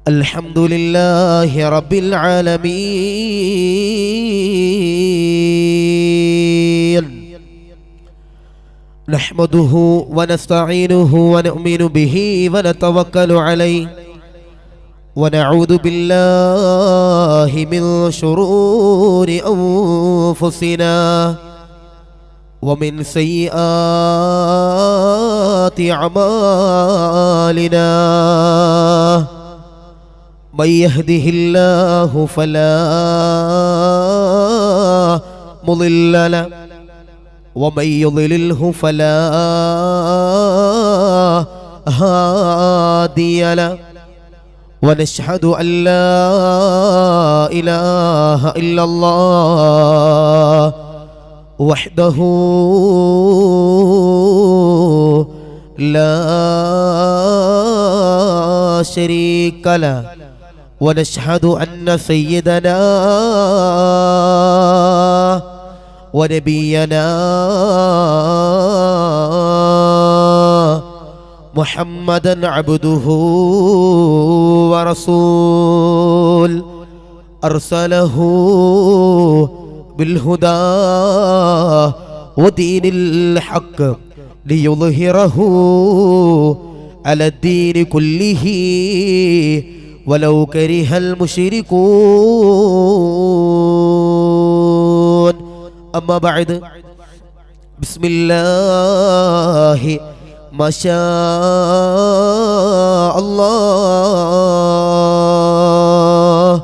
الحمد لله رب العالمين نحمده ونستعينه ونؤمن به ونتوكل عليه ونعوذ بالله من شرور أنفسنا ومن سيئات أعمالنا من يهده الله فلا مضل له ومن يضلله فلا هادي له ونشهد أن لا إله إلا الله وحده لا شريك له ونشهد أن سيدنا ونبينا محمدا عبده ورسول أرسله بالهدى ودين الحق ليظهره على الدين كله ولو كره المشركون أما بعد بسم الله ما شاء الله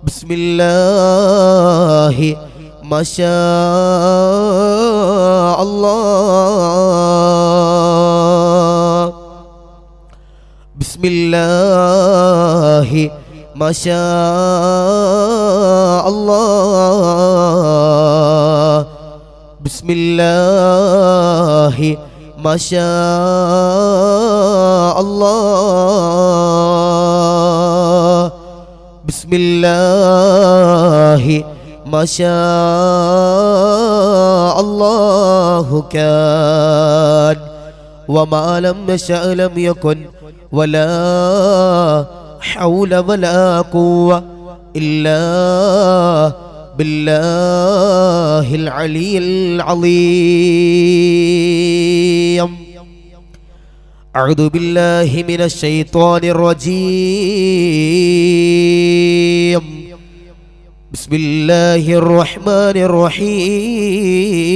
بسم الله ما شاء الله بسم الله ما شاء الله بسم الله ما شاء الله بسم الله ما شاء الله كان وما لم يشأ لم يكن ولا حول ولا قوة إلا بالله العلي العظيم أعوذ بالله من الشيطان الرجيم بسم الله الرحمن الرحيم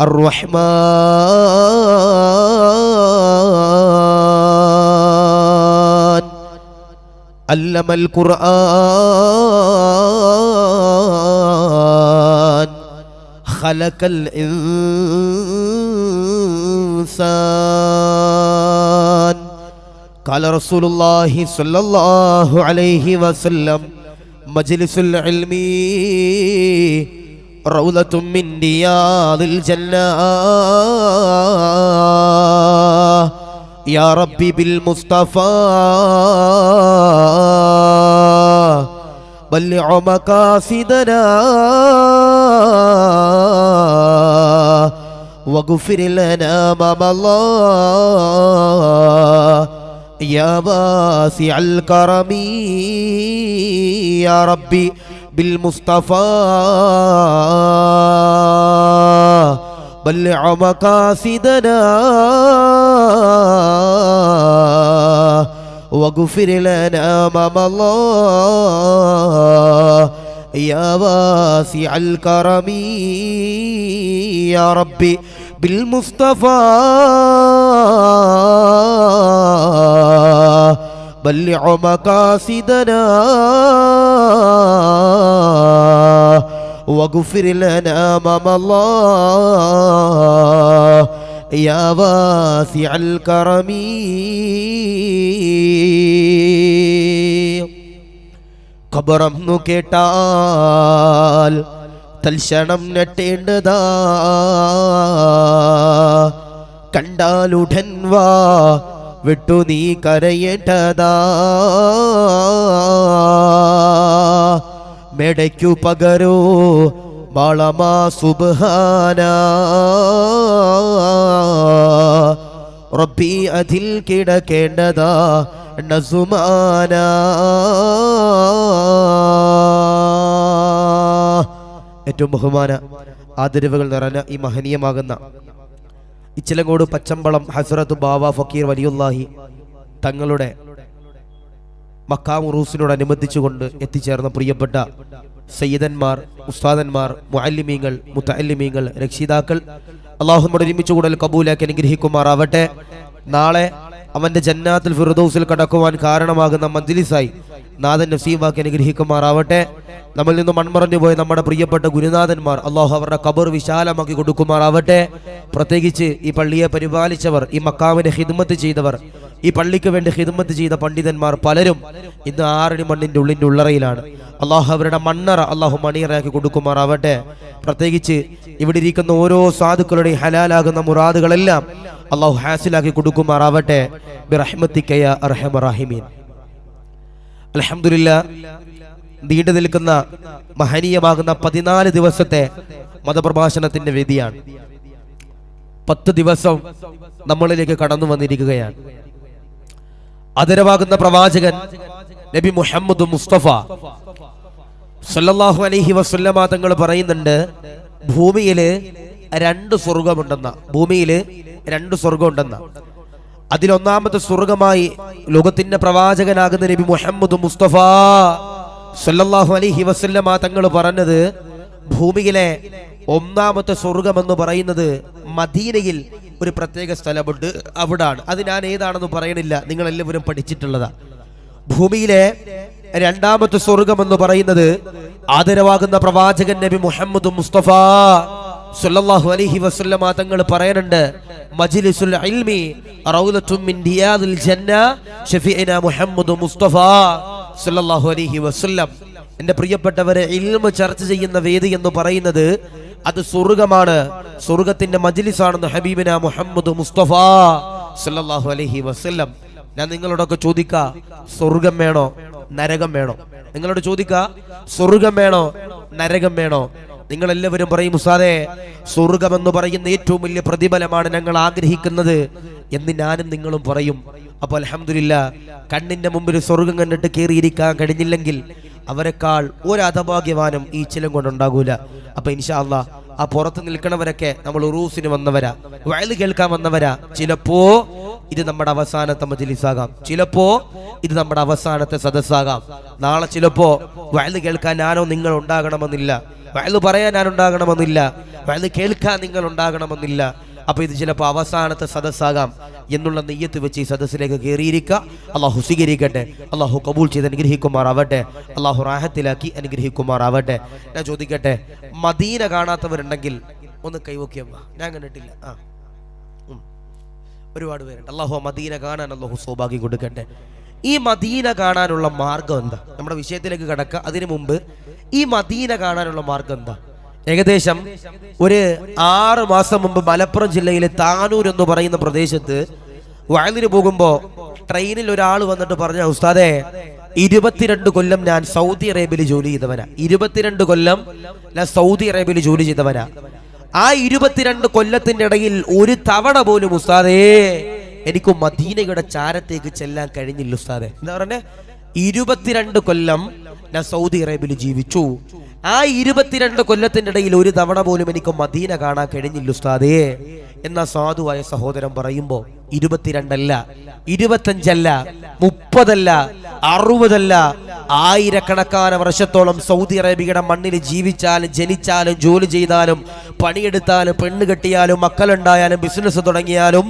الرحمن علم القرآن خلق الإنسان قال رسول الله صلى الله عليه وسلم مجلس العلم روضة من رياض الجنة يا ربي بالمصطفى بلغ مقاصدنا واغفر لنا ما مضى يا واسع الكرم يا ربي بالمصطفى بلغ مقاصدنا واغفر لنا ما مضى يا واسع الكرم يا ربي بالمصطفى بلغ مقاصدنا واغفر لنا ما مضى يا واسع الكرم ഖബറെന്നു കേട്ടാൽ തൽക്ഷണം ഞെട്ടേണ്ടതാ കണ്ടാലുടൻ വാ വിട്ടു നീ കരയേണ്ടതാ മെടയ്ക്കു പകരോ ബാളമാ സുബ്ഹാന റബ്ബി അതിൽ കിടക്കേണ്ടതാ നസുമാന. ഏറ്റവും ബഹുമാന ആദരവുകൾ നിറഞ്ഞ ഈ മഹനീയമാകുന്ന ഇച്ചിലങ്കോട് പച്ചമ്പളം ഹസ്രത്ത് ബാവ ഫക്കീർ വലിയുല്ലാഹി തങ്ങളുടെ മക്കാം ഉറൂസിനോടനുബന്ധിച്ചുകൊണ്ട് എത്തിച്ചേർന്ന പ്രിയപ്പെട്ട സയ്യിദന്മാർ, ഉസ്താദന്മാർ, മുഅല്ലിമീങ്ങൾ, മുതഅല്ലിമീങ്ങൾ, രക്ഷിതാക്കൾ, അല്ലാഹുവോട് ഒരുമിച്ച് കൂടൽ കബൂലാക്കി അനുഗ്രഹിക്കുമാറാവട്ടെ. നാളെ അവന്റെ ജന്നാത്തുൽ ഫിർദൗസിൽ കടക്കുവാൻ കാരണമാകുന്ന മജ്ലിസായി നാഥൻ നസീബാക്കി അനുഗ്രഹിക്കുമാറാവട്ടെ. നമ്മിൽ നിന്ന് മൺമറഞ്ഞു പോയ നമ്മുടെ പ്രിയപ്പെട്ട ഗുരുനാഥന്മാർ അല്ലാഹു അവരുടെ ഖബർ വിശാലമാക്കി കൊടുക്കുമാറാവട്ടെ. പ്രത്യേകിച്ച് ഈ പള്ളിയെ പരിപാലിച്ചവർ, ഈ മക്കാമിന്റെ ഖിദ്മത്ത് ചെയ്തവർ, ഈ പള്ളിക്ക് വേണ്ടി ഖിദ്മത്ത് ചെയ്ത പണ്ഡിതന്മാർ പലരും ഇന്ന് ആറടി മണ്ണിന്റെ ഉള്ളറയിലാണ്. അല്ലാഹു അവരുടെ മണ്ണറ അല്ലാഹു മണിയറയാക്കി കൊടുക്കുമാറാവട്ടെ. പ്രത്യേകിച്ച് ഇവിടെ ഇരിക്കുന്ന ഓരോ സാധുക്കളുടെയും ഹലാലാകുന്ന മുറാദുകളെല്ലാം അല്ലാഹു ഹാസിലാക്കി കൊടുക്കുമാറാവട്ടെ. ബിറഹ്മതിക യാ അർഹമർ റഹീമീൻ. അൽഹംദുലില്ലാ, നീണ്ടു നിൽക്കുന്ന മഹനീയമാകുന്ന 14 ദിവസത്തെ മതപ്രഭാഷണത്തിന്റെ വേദിയാണ്. 10 ദിവസം നമ്മളിലേക്ക് കടന്നു വന്നിരിക്കുകയാണ്. ആദരവാകുന്ന പ്രവാചകൻ നബി മുഹമ്മദ് മുസ്തഫ സല്ലല്ലാഹു അലൈഹി വസല്ലമ തങ്ങൾ പറയുന്നുണ്ട്, ഭൂമിയില് 2 സ്വർഗമുണ്ടെന്ന. ഭൂമിയില് 2 സ്വർഗമുണ്ടെന്ന. അതിലൊന്നാമത്തെ സ്വർഗമായി ലോകത്തിന്റെ പ്രവാചകനാകുന്ന നബി മുഹമ്മദ് മുസ്തഫ സല്ലല്ലാഹു അലൈഹി വസല്ലമ തങ്ങൾ പറഞ്ഞത്, ഭൂമിയിലെ 1ാമത്തെ സ്വർഗം എന്ന് പറയുന്നത് മദീനയിൽ ഒരു പ്രത്യേക സ്ഥലമുണ്ട്, അവിടാണ്. അത് ഞാൻ ഏതാണെന്ന് പറയണില്ല, നിങ്ങൾ എല്ലാവരും പഠിച്ചിട്ടുള്ളതാ. ഭൂമിയിലെ 2ാമത്തെ സ്വർഗം എന്ന് പറയുന്നത് ആദരവാകുന്ന പ്രവാചകൻ നബി മുഹമ്മദ് മുസ്തഫ സല്ലല്ലാഹു അലൈഹി വസല്ലമ തങ്ങൾ പറയുന്നുണ്ട്, മജ്ലിസുൽ ഇൽമി റൗദത്തും മിൻ റിയാദിൽ ജന്ന ഷഫീഇനാ മുഹമ്മദ് മുസ്തഫ സല്ലല്ലാഹു അലൈഹി വസല്ലം. എൻ്റെ പ്രിയപ്പെട്ടവരെ, ഇൽമ ചർച്ച ചെയ്യുന്ന വേദി എന്ന് പറയുന്നത് അത് സ്വർഗമാണ്, സ്വർഗത്തിന്റെ മജ്ലിസാണെന്ന് ഹബീബിനാ മുഹമ്മദ് മുസ്തഫ സല്ലല്ലാഹു അലൈഹി വസല്ലം. ഞാൻ നിങ്ങളോടൊക്കെ ചോദിക്കാ, സ്വർഗം വേണോ നരകം വേണോ? നിങ്ങളോട് ചോദിക്കാ, സ്വർഗം വേണോ നരകം വേണോ? നിങ്ങൾ എല്ലാവരും പറയും, ഉസ്താദേ സ്വർഗം എന്ന് പറയുന്ന ഏറ്റവും വലിയ പ്രതിഫലമാണ് ഞങ്ങൾ ആഗ്രഹിക്കുന്നത് എന്ന് ഞാനും നിങ്ങളും പറയും. അപ്പൊ അൽഹംദുലില്ലാ, കണ്ണിന്റെ മുമ്പിൽ സ്വർഗം കണ്ടിട്ട് കയറിയിരിക്കാൻ കഴിഞ്ഞില്ലെങ്കിൽ അവരെക്കാൾ ഒരു അധഭാഗ്യവാനും ഈ ചിലം കൊണ്ടുണ്ടാകൂല. അപ്പൊ ഇൻഷാ അല്ലാഹ് ആ പുറത്ത് നിൽക്കണവരൊക്കെ നമ്മൾ ഉറൂസിന് വന്നവരാ, വഅദ് കേൾക്കാൻ വന്നവരാ. ചിലപ്പോ ഇത് നമ്മുടെ അവസാനത്തെ മജ്ലിസാകാം, ചിലപ്പോ ഇത് നമ്മുടെ അവസാനത്തെ സദസ്സാകാം. നാളെ ചിലപ്പോ വഅദ് കേൾക്കാൻ ഞാനോ നിങ്ങൾ ഉണ്ടാകണമെന്നില്ല, വഅദ് പറയാൻ ഞാൻ ഉണ്ടാകണമെന്നില്ല, വഅദ് കേൾക്കാൻ നിങ്ങൾ ഉണ്ടാകണമെന്നില്ല. അപ്പൊ ഇത് ചിലപ്പോൾ അവസാനത്തെ സദസ്സാകാം എന്നുള്ള നെയ്യത്ത് വെച്ച് ഈ സദസ്സിലേക്ക് കയറിയിരിക്കുക. അള്ളാഹു സ്വീകരിക്കട്ടെ, അള്ളാഹു കബൂൽ ചെയ്ത് അനുഗ്രഹിക്കുമാറാവട്ടെ, അള്ളാഹു റാഹത്തിലാക്കി അനുഗ്രഹിക്കുമാറാവട്ടെ. ഞാൻ ചോദിക്കട്ടെ, മദീന കാണാത്തവരുണ്ടെങ്കിൽ ഒന്ന് കൈവക്കിയമ്മ. ഞാൻ കണ്ടിട്ടില്ല. ഒരുപാട് പേരുണ്ട്. അള്ളാഹു മദീന കാണാൻ അള്ളാഹു സൗഭാഗ്യം കൊടുക്കട്ടെ. ഈ മദീന കാണാനുള്ള മാർഗം എന്താ? നമ്മുടെ വിഷയത്തിലേക്ക് കടക്കുക. അതിനു മുമ്പ് ഈ മദീന കാണാനുള്ള മാർഗം എന്താ? ഏകദേശം ഒരു 6 മാസം മുമ്പ് മലപ്പുറം ജില്ലയിലെ താനൂർ എന്ന് പറയുന്ന പ്രദേശത്ത് വഅദിന് പോകുമ്പോ ട്രെയിനിൽ ഒരാൾ വന്നിട്ട് പറഞ്ഞ, ഉസ്താദേ 22 കൊല്ലം ഞാൻ സൗദി അറേബ്യയിൽ ജോലി ചെയ്തവനാ. 22 കൊല്ലം ഞാൻ സൗദി അറേബ്യയിൽ ജോലി ചെയ്തവനാ. ആ 22 കൊല്ലത്തിന്റെ ഇടയിൽ ഒരു തവണ പോലും ഉസ്താദേ എനിക്ക് മദീനയുടെ ചാരത്തേക്ക് ചെല്ലാൻ കഴിഞ്ഞില്ല ഉസ്താദേ. എന്താ പറഞ്ഞേ? 22 കൊല്ലം ഞാൻ സൗദി അറേബ്യയിൽ ജീവിച്ചു. ആ 22 കൊല്ലത്തിന്റെ ഇടയിൽ ഒരു തവണ പോലും എനിക്ക് മദീന കാണാൻ കഴിഞ്ഞില്ല ഉസ്താദേ എന്ന സാധുവായ സഹോദരൻ പറയുമ്പോ 22 അല്ല, 25 അല്ല, 30 അല്ല, 60 അല്ല, ആയിരക്കണക്കാന വർഷത്തോളം സൗദി അറേബ്യയുടെ മണ്ണിൽ ജീവിച്ചാലും ജനിച്ചാലും ജോലി ചെയ്താലും പണിയെടുത്താലും പെണ്ണ് കെട്ടിയാലും മക്കളുണ്ടായാലും ബിസിനസ് തുടങ്ങിയാലും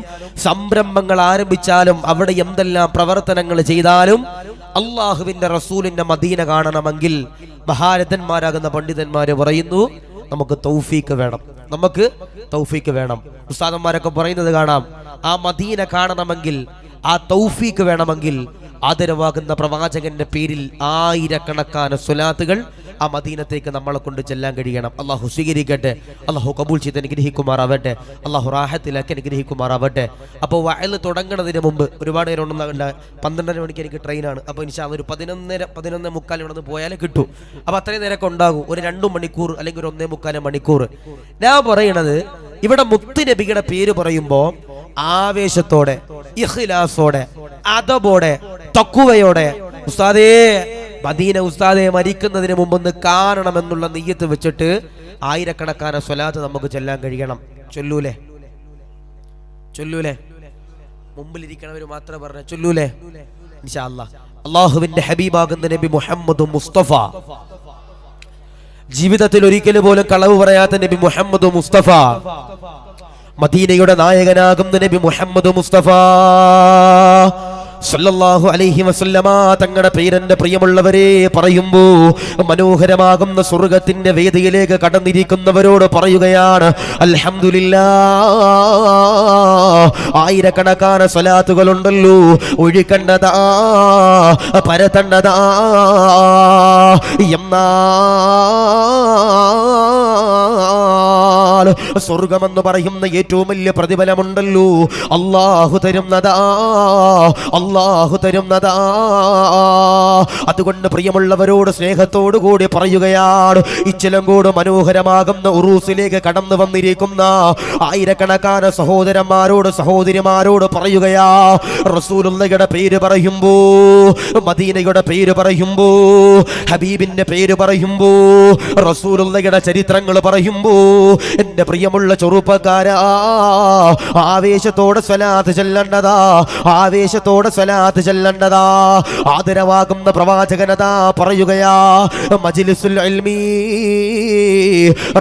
സംരംഭങ്ങൾ ആരംഭിച്ചാലും അവിടെ എന്തെല്ലാം പ്രവർത്തനങ്ങൾ ചെയ്താലും അള്ളാഹുവിന്റെ റസൂലിന്റെ മദീന കാണണമെങ്കിൽ മഹാരഥന്മാരാകുന്ന പണ്ഡിതന്മാര് പറയുന്നു, നമുക്ക് തൗഫീക്ക് വേണം, നമുക്ക് തൗഫീക്ക് വേണം. ഉസ്താദന്മാരൊക്കെ പറയുന്നത് കാണാം, ആ മദീന കാണണമെങ്കിൽ, ആ തൗഫീക്ക് വേണമെങ്കിൽ ആദരവാകുന്ന പ്രവാചകന്റെ പേരിൽ ആയിരക്കണക്കാന സ്വലാത്തുകൾ ആ മദീനത്തേക്ക് നമ്മളെ കൊണ്ട് ചെല്ലാൻ കഴിയണം. അള്ളാഹു സ്വീകരിക്കട്ടെ, അള്ളാഹു കബൂൽ ചെയ്ത് അനുഗ്രഹിക്കുമാറാവട്ടെ, അള്ളാഹു റാഹത്തിലാക്കി അനുഗ്രഹിക്കുമാറാവട്ടെ. അപ്പോൾ വഅദ് തുടങ്ങുന്നതിന് മുമ്പ് ഒരുപാട് നേരം ഒന്നും 12:30 മണിക്ക് എനിക്ക് ട്രെയിനാണ്. അപ്പോൾ ഇൻഷാ അല്ലാഹ് ഒരു 11:45 ഇവിടെ നിന്ന് പോയാലേ കിട്ടൂ. അപ്പോൾ അത്രയും നേരമൊക്കെ ഉണ്ടാകും, ഒരു 2 മണിക്കൂർ അല്ലെങ്കിൽ ഒരു 1.25 മണിക്കൂർ. ഞാൻ പറയണത്, ഇവിടെ മുത്ത് നബിയുടെ പേര് പറയുമ്പോൾ ആവേശത്തോടെ, ഇഖ്ലാസോടെ, അദബോടെ, തഖ്വയോടെ ഉസ്താദേ മദീന ഉസ്താദെ മരിക്കുന്നതിന് മുമ്പൊന്ന് കാണണമെന്നുള്ള നിയ്യത്ത് വെച്ചിട്ട് ആയിരക്കണക്കാന സ്വലാത്ത് നമുക്ക് ചൊല്ലാൻ കഴിയണം. ചൊല്ലൂലേ? ചൊല്ലൂലേ? മുമ്പിലിരിക്കണവര് മാത്രം പറഞ്ഞ ചൊല്ലൂലേ? ഇൻഷാ അല്ലാഹ്. അല്ലാഹുവിന്റെ ഹബീബാകുന്ന നബി മുഹമ്മദ് മുസ്തഫ, ജീവിതത്തിൽ ഒരിക്കൽ പോലും കളവ് പറയാത്ത നബി മുഹമ്മദ് മുസ്തഫ, മദീനയുടെ നായകനാകുന്ന നബി മുഹമ്മദ് മുസ്തഫ സല്ലല്ലാഹു അലൈഹി വസല്ലമ തങ്ങളുടെ പേരെന്റെ പ്രിയമുള്ളവരെ പറയുമ്പോ മനോഹരമാകുന്ന സ്വർഗത്തിന്റെ വേദിയിലേക്ക് കടന്നിരിക്കുന്നവരോട് പറയുകയാണ് അൽഹംദുലില്ലാഹ്. ആയിരക്കണക്കാന സ്വലാത്തുകളുണ്ടല്ലോ, ഒഴുകണ്ടതാ, പരത്തണ്ടതാ. സ്വർഗമെന്ന് പറയുന്ന ഏറ്റവും വലിയ പ്രതിഫലമുണ്ടല്ലോ, അല്ലാഹു തരുന്നതാ, അല്ലാഹു തരുന്നതാ. അതുകൊണ്ട് പ്രിയമുള്ളവരോട് സ്നേഹത്തോടു കൂടി പറയുകയാണ്, ഇച്ചിലങ്കോട് മനോഹരമാകുന്ന ഉറൂസിലേക്ക് കടന്നു വന്നിരിക്കുന്ന ആയിരക്കണക്കാന സഹോദരന്മാരോട് സഹോദരിമാരോട് പറയുകയാ, റസൂലുള്ളാഹിയുടെ പേര് പറയുമ്പോ, മദീനയുടെ പേര് പറയുമ്പോ, ഹബീബിന്റെ പേര് പറയുമ്പോ, റസൂലുള്ളാഹിയുടെ ചരിത്രങ്ങൾ പറയുമ്പോ, എന്റെ പ്രിയമുള്ള ചെറുപ്പക്കാരാ, ആവേശത്തോടെ സ്വലാത്ത് ചൊല്ലേണ്ടതാ, ആവേശത്തോടെ സ്വലാത്ത് ചൊല്ലേണ്ടതാ. ആദരവാകുന്ന പ്രവാചകനതാ പറയുകയാ, മജ്ലിസുൽ ഇൽമി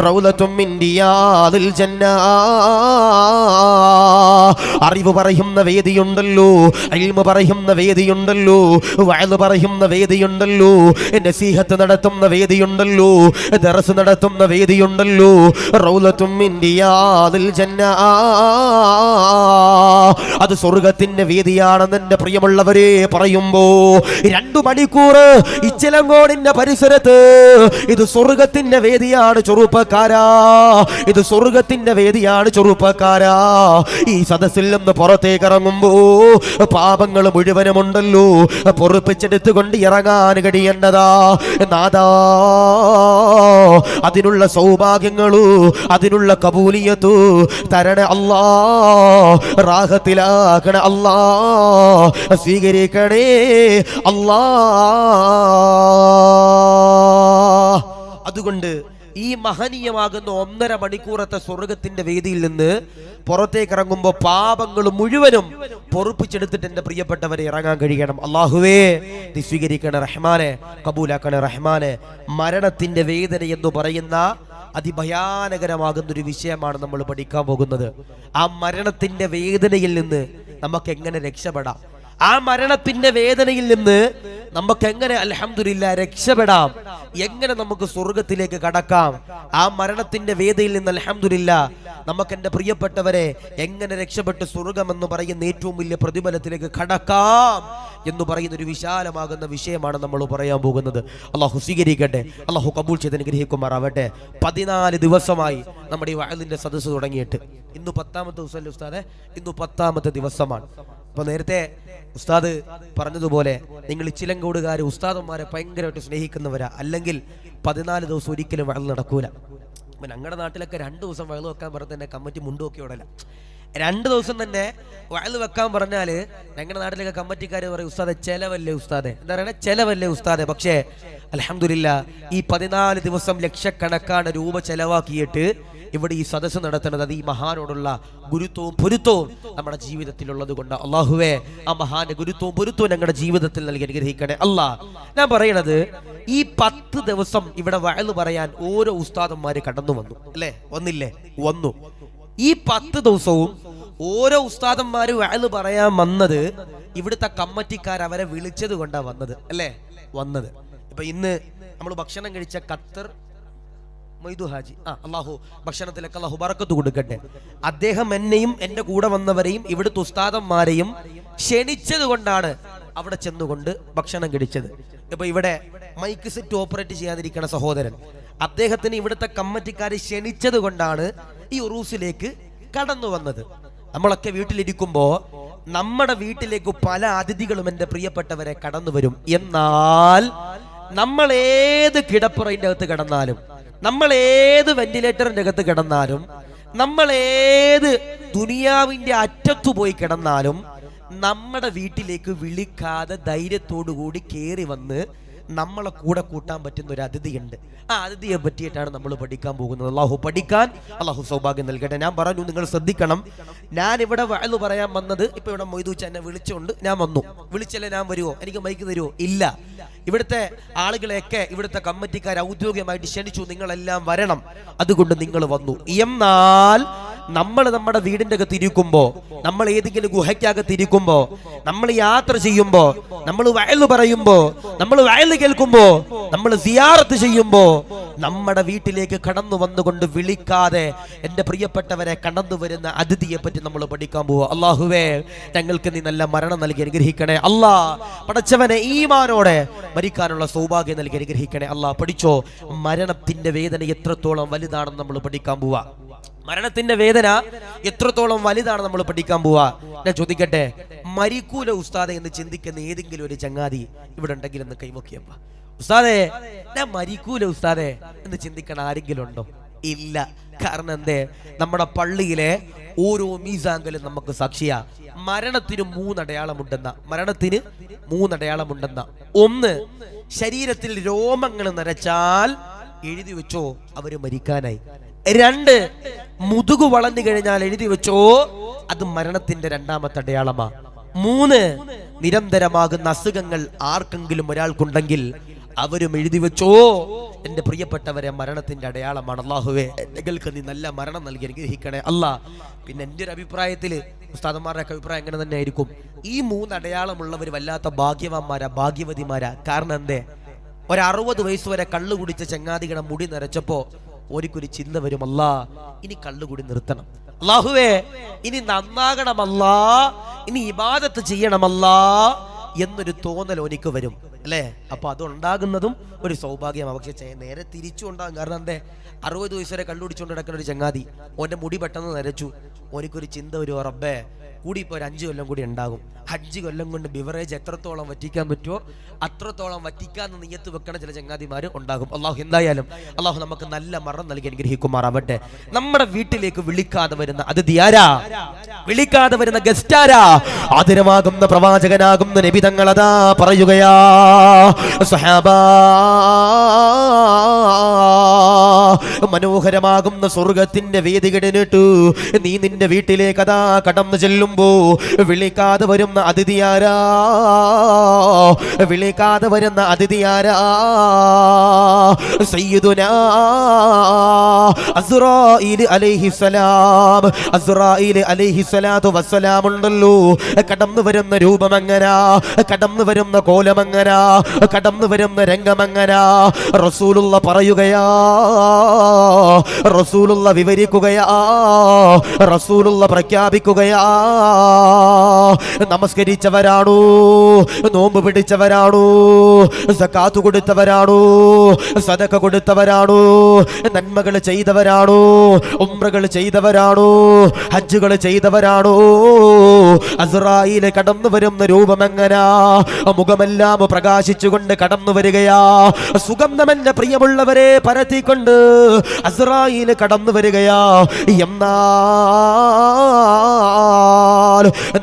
റൗളത്തും മിൻ റിയാദിൽ ജന്ന. അറിവ് പറയുന്ന വേദിയുണ്ടല്ലോ, ഇൽമു പറയുന്ന വേദിയുണ്ടല്ലോ, വഅദ് പറയുന്ന വേദിയുണ്ടല്ലോ, നസീഹത്ത് നടത്തുന്ന വേദിയുണ്ടല്ലോ, ദർസ് നടത്തുന്ന വേദിയുണ്ടല്ലോ, റൗളത്തും മിൻ റിയാദിൽ ജന്ന. അത് സ്വർഗത്തിന്റെ വേദിയാണെന്ന് എന്റെ പ്രിയമുള്ളവരെ പറയുമ്പോ, 2 മണിക്കൂർ ഇച്ചിലങ്കോടിന്റെ പരിസരത്ത് ഇത് സ്വർഗത്തിന്റെ വേദിയാണ് ചെറുപ്പക്കാരാ, ഇത് സ്വർഗത്തിന്റെ വേദിയാണ് ചെറുപ്പക്കാരാ. ഈ സദസ്സിൽ നിന്ന് പുറത്തേക്ക് ഇറങ്ങുമ്പോ പാപങ്ങൾ മുഴുവനുമുണ്ടല്ലോ, പൊറുപ്പിച്ചെടുത്തുകൊണ്ട് ഇറങ്ങാൻ കഴിയേണ്ടതാ. നാദാ, അതിനുള്ള സൗഭാഗ്യങ്ങളു, അതിനുള്ള കബൂലിയത്തു തരണേ അല്ലാ, റാഹത്തിലാക്കണ അല്ലാ, സ്വീകരിക്കണേ അല്ലാ. അതുകൊണ്ട് ഈ മഹനീയമാകുന്ന 1.5 മണിക്കൂറത്തെ സ്വർഗത്തിന്റെ വേദിയിൽ നിന്ന് പുറത്തേക്ക് ഇറങ്ങുമ്പോൾ പാപങ്ങൾ മുഴുവനും പൊറുപ്പിച്ചെടുത്തിട്ട് എന്റെ പ്രിയപ്പെട്ടവരെ ഇറങ്ങാൻ കഴിയണം. അല്ലാഹുവേ നീ സ്വീകരിക്കണേ റഹ്മാനെ, കബൂലാക്കണേ റഹ്മാനെ. മരണത്തിന്റെ വേദന എന്ന് പറയുന്ന അതിഭയാനകരമാകുന്നൊരു വിഷയമാണ് നമ്മൾ പഠിക്കാൻ പോകുന്നത്. ആ മരണത്തിന്റെ വേദനയിൽ നിന്ന് നമുക്ക് എങ്ങനെ രക്ഷപ്പെടാം, ആ മരണത്തിന്റെ വേദനയിൽ നിന്ന് നമുക്ക് എങ്ങനെ അൽഹംദുലില്ലാ രക്ഷപ്പെടാം, എങ്ങനെ നമുക്ക് സ്വർഗത്തിലേക്ക് കടക്കാം, ആ മരണത്തിന്റെ വേദനയിൽ നിന്ന് അൽഹംദുലില്ലാ നമുക്ക് എന്റെ പ്രിയപ്പെട്ടവരെ എങ്ങനെ രക്ഷപ്പെട്ട് സ്വർഗമെന്ന് പറയുന്ന ഏറ്റവും വലിയ പ്രതിഫലത്തിലേക്ക് കടക്കാം എന്ന് പറയുന്ന ഒരു വിശാലമാകുന്ന വിഷയമാണ് നമ്മൾ പറയാൻ പോകുന്നത്. അള്ളാഹു സ്വീകരിക്കട്ടെ, അള്ളാഹു കബൂൽ ചെയ്ത് അനുഗ്രഹിക്കുമാറാവട്ടെ. 14 ദിവസമായി നമ്മുടെ ഈ വഅദിന്റെ സദസ്സ് തുടങ്ങിയിട്ട്, ഇന്ന് 10ാമത്തെ ദിവസമല്ലേ ഉസ്താദെ? ഇന്ന് 10ാമത്തെ ദിവസമാണ്. അപ്പൊ നേരത്തെ ഉസ്താദ് പറഞ്ഞതുപോലെ നിങ്ങൾ ഇച്ചിലങ്കോടുകാർ ഉസ്താദന്മാരെ ഭയങ്കരമായിട്ട് സ്നേഹിക്കുന്നവരാ, അല്ലെങ്കിൽ 14 ദിവസം ഒരിക്കലും വഅദ് നടക്കൂല. അപ്പൊ ഞങ്ങളുടെ നാട്ടിലൊക്കെ 2 ദിവസം വഅദ് വെക്കാൻ പറഞ്ഞ തന്നെ കമ്മിറ്റി മുണ്ടുമൊക്കെ ഓടല. 2 ദിവസം തന്നെ വഅദ് വെക്കാൻ പറഞ്ഞാല് ഞങ്ങളുടെ നാട്ടിലൊക്കെ കമ്മിറ്റിക്കാർ പറയും, ഉസ്താദെ ചെലവല്ലേ ഉസ്താദെ, എന്താ പറയണേ, ചെലവല്ലേ ഉസ്താദെ. പക്ഷേ അൽഹംദുലില്ലാ ഈ 14 ദിവസം ലക്ഷക്കണക്കാണ് രൂപ ചെലവാക്കിയിട്ട് ഇവിടെ ഈ സദസ്സ് നടത്തുന്നത് അത് ഈ മഹാനോടുള്ള ഗുരുത്വവും പൊരുത്തവും നമ്മുടെ ജീവിതത്തിലുള്ളത് കൊണ്ട് അള്ളാഹുവേ ആ മഹാന്റെ ഗുരുത്വവും പൊരുത്തവും ഞങ്ങളുടെ ജീവിതത്തിൽ നൽകി അനുഗ്രഹിക്കണേ അല്ലാ. ഞാൻ പറയണത് ഈ 10 ദിവസം ഇവിടെ വഅദ് പറയാൻ ഓരോ ഉസ്താദന്മാര് കടന്നു വന്നു അല്ലേ? വന്നില്ലേ? വന്നു. ഈ 10 ദിവസവും ഓരോ ഉസ്താദന്മാര് വഅദ് പറയാൻ വന്നത് ഇവിടുത്തെ കമ്മിറ്റിക്കാർ അവരെ വിളിച്ചത് കൊണ്ടാ വന്നത് അല്ലേ? വന്നത്. ഇപ്പൊ ഇന്ന് നമ്മൾ ഭക്ഷണം കഴിച്ച ഖത്തർ മൊയ്തു ഹാജി, അള്ളാഹു ഭക്ഷണത്തിലൊക്കെ അള്ളാഹു ബറക്കത്ത് കൊടുക്കട്ടെ. അദ്ദേഹം എന്നെയും എന്റെ കൂടെ വന്നവരെയും ഇവിടുത്തെ ഉസ്താദന്മാരെയും ക്ഷണിച്ചത് കൊണ്ടാണ് അവിടെ ചെന്നുകൊണ്ട് ഭക്ഷണം കഴിച്ചത്. ഇപ്പൊ ഇവിടെ മൈക്ക് സെറ്റ് ഓപ്പറേറ്റ് ചെയ്യാതിരിക്കണ സഹോദരൻ, അദ്ദേഹത്തിന് ഇവിടുത്തെ കമ്മിറ്റിക്കാരെ ക്ഷണിച്ചത് കൊണ്ടാണ് ഈ ഉറൂസിലേക്ക് കടന്നു വന്നത്. നമ്മളൊക്കെ വീട്ടിലിരിക്കുമ്പോ നമ്മുടെ വീട്ടിലേക്ക് പല അതിഥികളും എന്റെ പ്രിയപ്പെട്ടവരെ കടന്നു വരും. എന്നാൽ നമ്മൾ ഏത് കിടപ്പുറയിന്റെ അകത്ത് കിടന്നാലും, നമ്മൾ ഏത് വെന്റിലേറ്ററിന്റെ അകത്ത് കിടന്നാലും, നമ്മൾ ഏത് ദുനിയാവിന്റെ അറ്റത്തു പോയി കിടന്നാലും നമ്മുടെ വീട്ടിലേക്ക് വിളിക്കാതെ ധൈര്യത്തോടു കൂടി കയറി വന്ന് നമ്മളെ കൂടെ കൂട്ടാൻ പറ്റുന്ന ഒരു അതിഥിയുണ്ട്. ആ അതിഥിയെ പറ്റിയിട്ടാണ് നമ്മൾ പഠിക്കാൻ പോകുന്നത്. അള്ളാഹു പഠിക്കാൻ അള്ളാഹു സൗഭാഗ്യം നൽകട്ടെ. ഞാൻ പറഞ്ഞു, നിങ്ങൾ ശ്രദ്ധിക്കണം, ഞാൻ ഇവിടെ വഅ്ള് പറയാൻ വന്നത്, ഇപ്പൊ ഇവിടെ മൊയ്തൂച്ച എന്നെ വിളിച്ചുകൊണ്ട് ഞാൻ വന്നു. വിളിച്ചല്ലേ ഞാൻ വരുമോ? എനിക്ക് മൈക്ക് തരുമോ? ഇല്ല. ഇവിടുത്തെ ആളുകളെയൊക്കെ ഇവിടുത്തെ കമ്മിറ്റിക്കാർ ഔദ്യോഗികമായിട്ട് ക്ഷണിച്ചു, നിങ്ങളെല്ലാം വരണം, അതുകൊണ്ട് നിങ്ങൾ വന്നു. എന്നാൽ നമ്മൾ നമ്മുടെ വീടിന്റെ അകത്ത് ഇരിക്കുമ്പോ, നമ്മൾ ഏതെങ്കിലും ഗുഹയ്ക്കകത്ത് ഇരിക്കുമ്പോ, നമ്മൾ യാത്ര ചെയ്യുമ്പോ, നമ്മൾ വയല് പറയുമ്പോ, നമ്മൾ വയല് കേൾക്കുമ്പോ, നമ്മൾ സിയാറത്ത് ചെയ്യുമ്പോ, നമ്മുടെ വീട്ടിലേക്ക് കടന്നു വന്നുകൊണ്ട് വിളിക്കാതെ എന്റെ പ്രിയപ്പെട്ടവരെ കടന്നു വരുന്ന അതിഥിയെ പറ്റി നമ്മൾ പഠിക്കാൻ പോവാ. അള്ളാഹുവേ, ഞങ്ങൾക്ക് നീ നല്ല മരണം നൽകി അനുഗ്രഹിക്കണേ. അല്ലാ പടച്ചവനെ, ഈമാനോടെ മരിക്കാനുള്ള സൗഭാഗ്യം നൽകി അനുഗ്രഹിക്കണേ. അല്ലാ പഠിച്ചോ, മരണത്തിന്റെ വേദന എത്രത്തോളം വലുതാണെന്ന് നമ്മൾ പഠിക്കാൻ പോവാ. മരണത്തിന്റെ വേദന എത്രത്തോളം വലുതാണ് നമ്മൾ പഠിക്കാൻ പോവാ. ഞാൻ ചോദിക്കട്ടെ, മരിക്കൂല ഉസ്താദെ എന്ന് ചിന്തിക്കുന്ന ഏതെങ്കിലും ഒരു ചങ്ങാതി ഇവിടെ ഉണ്ടെങ്കിൽ എന്ന് കൈവക്കിയപ്പ, ഉസ്താദെ ഞാൻ മരിക്കൂല ഉസ്താദെ എന്ന് ചിന്തിക്കണ ആരെങ്കിലും ഉണ്ടോ? ഇല്ല. കാരണം എന്തേ? നമ്മുടെ പള്ളിയിലെ ഓരോ മീസാങ്കലും നമുക്ക് സാക്ഷിയാ. മരണത്തിന് മൂന്നടയാളമുണ്ടെന്ന. ഒന്ന്, ശരീരത്തിൽ രോമങ്ങൾ നരച്ചാൽ എഴുതി വെച്ചോ അവര് മരിക്കാനായി. 2, മുതുകു വളഞ്ഞു കഴിഞ്ഞാൽ എഴുതി വെച്ചോ അത് മരണത്തിന്റെ രണ്ടാമത്തെ അടയാളമാ. 3, നിരന്തരമാകുന്ന അസുഖങ്ങൾ ആർക്കെങ്കിലും ഒരാൾക്കുണ്ടെങ്കിൽ അവരും എഴുതി വെച്ചോ എന്റെ പ്രിയപ്പെട്ടവരെ മരണത്തിന്റെ അടയാളമാണ്. അല്ലാഹുവേ, ഞങ്ങൾക്ക് നീ നല്ല മരണം നൽകി അനുഗ്രഹിക്കണേ അല്ലാ. പിന്നെ എൻ്റെ ഒരു അഭിപ്രായത്തില്, ഉസ്താദന്മാരുടെ അഭിപ്രായം എങ്ങനെ തന്നെ ആയിരിക്കും, ഈ 3 അടയാളമുള്ളവർ വല്ലാത്ത ഭാഗ്യവാന്മാരാ, ഭാഗ്യവതിമാരാ. കാരണം എന്തേ? ഒരു 60 വയസ്സ് വരെ കള്ളു കുടിച്ച ചങ്ങാതികളുടെ മുടി നരച്ചപ്പോ ഓരിക്കൊരു ചിന്ത വരും, അല്ലാ ഇനി കള്ളുകൂടി നിർത്തണം, അല്ലാഹുവേ ഇനി നന്നാകണമല്ലാ, ഇനി ഇബാദത്ത് ചെയ്യണമല്ലാ എന്നൊരു തോന്നൽ ഓനിക്ക് വരും, അല്ലേ? അപ്പൊ അതുണ്ടാകുന്നതും ഒരു സൗഭാഗ്യമാണ്. പക്ഷെ നേരെ തിരിച്ചു ഉണ്ടാകും. കാരണം എന്തേ? 60 വയസ്സ് വരെ കള്ളുടിച്ചുകൊണ്ട് നടക്കുന്ന ഒരു ചങ്ങാതി, ഓന്റെ മുടി പെട്ടെന്ന് നരച്ചു. ഓനിക്കൊരു ചിന്ത വരും, റബ്ബേ കൂടി ഇപ്പോൾ ഒരു 5 കൊല്ലം കൂടി ഉണ്ടാകും. 5 കൊല്ലം കൊണ്ട് ബിവറേജ് എത്രത്തോളം വറ്റിക്കാൻ പറ്റുമോ അത്രത്തോളം വറ്റിക്കാന്ന് നിയത്ത് വെക്കണ ചില ചങ്ങാതിമാര് ഉണ്ടാകും. അള്ളാഹു എന്തായാലും അള്ളാഹു നമുക്ക് നല്ല മരണം നൽകി അനുഗ്രഹിക്കുമാറാവട്ടെ. നമ്മുടെ വീട്ടിലേക്ക് വിളിക്കാതെ വരുന്ന അതിഥി ആരാ? വിളിക്കാതെ വരുന്ന ഗസ്റ്റ് ആരാ? ആദരവാകുന്ന പ്രവാചകനാകുന്ന നബി തങ്ങൾ അതാ പറയുകയാ, സ്വഹാബാ, മനോഹരമാകുന്ന സ്വർഗത്തിന്റെ വേദി കിടന്നിട്ടു നീ നിന്റെ വീട്ടിലേക്ക് അതാ കടന്നു ചെല്ലുമ്പോ വിളിക്കാതെ വരുന്ന അതിഥിയാരാ? വിളിക്കാതെ വരുന്ന അതിഥിയാരാ? സയ്യിദുനാ അസ്റായീൽ അലൈഹിസ്സലാം. അസ്റായീൽ അലൈഹിസ്സലാത്തു വസ്സലാം ഉണ്ടല്ലോ, കടന്നു വരുന്ന രൂപമെങ്ങനാ, കടന്നു വരുന്ന കോലമെങ്ങനാ, കടന്നു വരുന്ന രംഗമെങ്ങനാ? റസൂലുള്ള പറയുകയാ, റസൂലുള്ള വിവരിക്കുകയാ, റസൂലുള്ള പ്രഖ്യാപിക്കുകയാ, നമസ്കരിച്ചവരാണോ, നോമ്പ് പിടിച്ചവരാണോ, സകാത്ത് കൊടുത്തവരാണോ, സദഖ കൊടുത്തവരാണോ, നന്മകൾ ചെയ്തവരാണോ, ഉംറകൾ ചെയ്തവരാണോ, ഹജ്ജുകൾ ചെയ്തവരാണോ? അസ്റായീൽ കടന്നു വരുന്ന രൂപമെങ്ങനാ? മുഖമെല്ലാം പ്രകാശിച്ചുകൊണ്ട് കടന്നു വരികയാ. സുഗന്ധമെന്റെ പ്രിയമുള്ളവരെ പരത്തിക്കൊണ്ട് അസ്റായീൽ കടന്നു വരികയാ. എന്നാൽ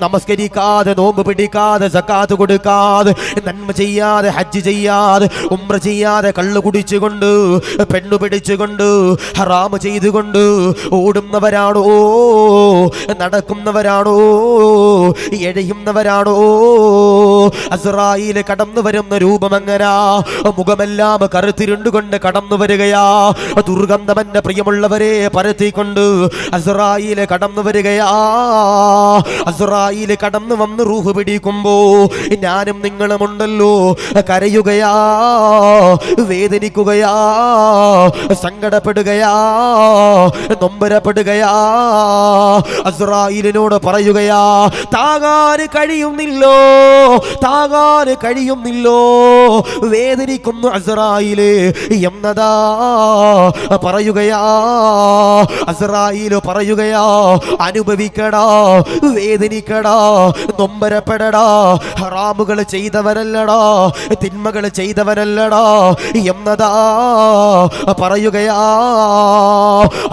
നമസ്കരിക്കാതെ, നോമ്പ് പിടിക്കാതെ, സകാത്ത് കൊടുക്കാതെ, നന്മ ചെയ്യാതെ, ഹജ്ജ് ചെയ്യാതെ, ഉംറ ചെയ്യാതെ, കള്ളു കുടിച്ചുകൊണ്ട്, പെണ്ണു പിടിച്ചുകൊണ്ട്, ഹറാമ് ചെയ്തുകൊണ്ട് ഓടുന്നവരാണോ, നടക്കുന്നവരാണോ, എഴയുന്നവരാണോ? അസ്റായീൽ കടന്നു വരുന്ന രൂപമെങ്ങനാ? മുഖമെല്ലാം കറുത്തിരുണ്ടുകൊണ്ട് കടന്നു വരികയാ. ദുർഗന്ധമെന്റെ പ്രിയമുള്ളവരെ പരത്തിക്കൊണ്ട് അസ്റായീൽ കടന്നു വരികയാ. അസ്റായീൽ കടന്നു വന്ന് റൂഹ് പിടിക്കുമ്പോ ഞാനും നിങ്ങളും ഉണ്ടല്ലോ, കരയുകയാ, വേദനിക്കുകയാ, സങ്കടപ്പെടുകയാ, നൊമ്പരപ്പെടുകയാ. അസ്റായീലിനോട് പറയുകയാ, താങ്ങാൻ കഴിയുന്നില്ലോ, താങ്ങാൻ കഴിയുന്നില്ലോ, വേദനിക്കുന്നു അസ്റായീല് എന്നതാ പറയുകയാ. അസ്റായീൽ പറയുകയാ, അനുഭവിക്കടാ, വേദനിക്കടാ, നൊമ്പരപ്പെടടാ, ഹറാമുകൾ ചെയ്തവനല്ലടാ, തിന്മകൾ ചെയ്തവനല്ലടാ എന്നതാ പറയുകയാ.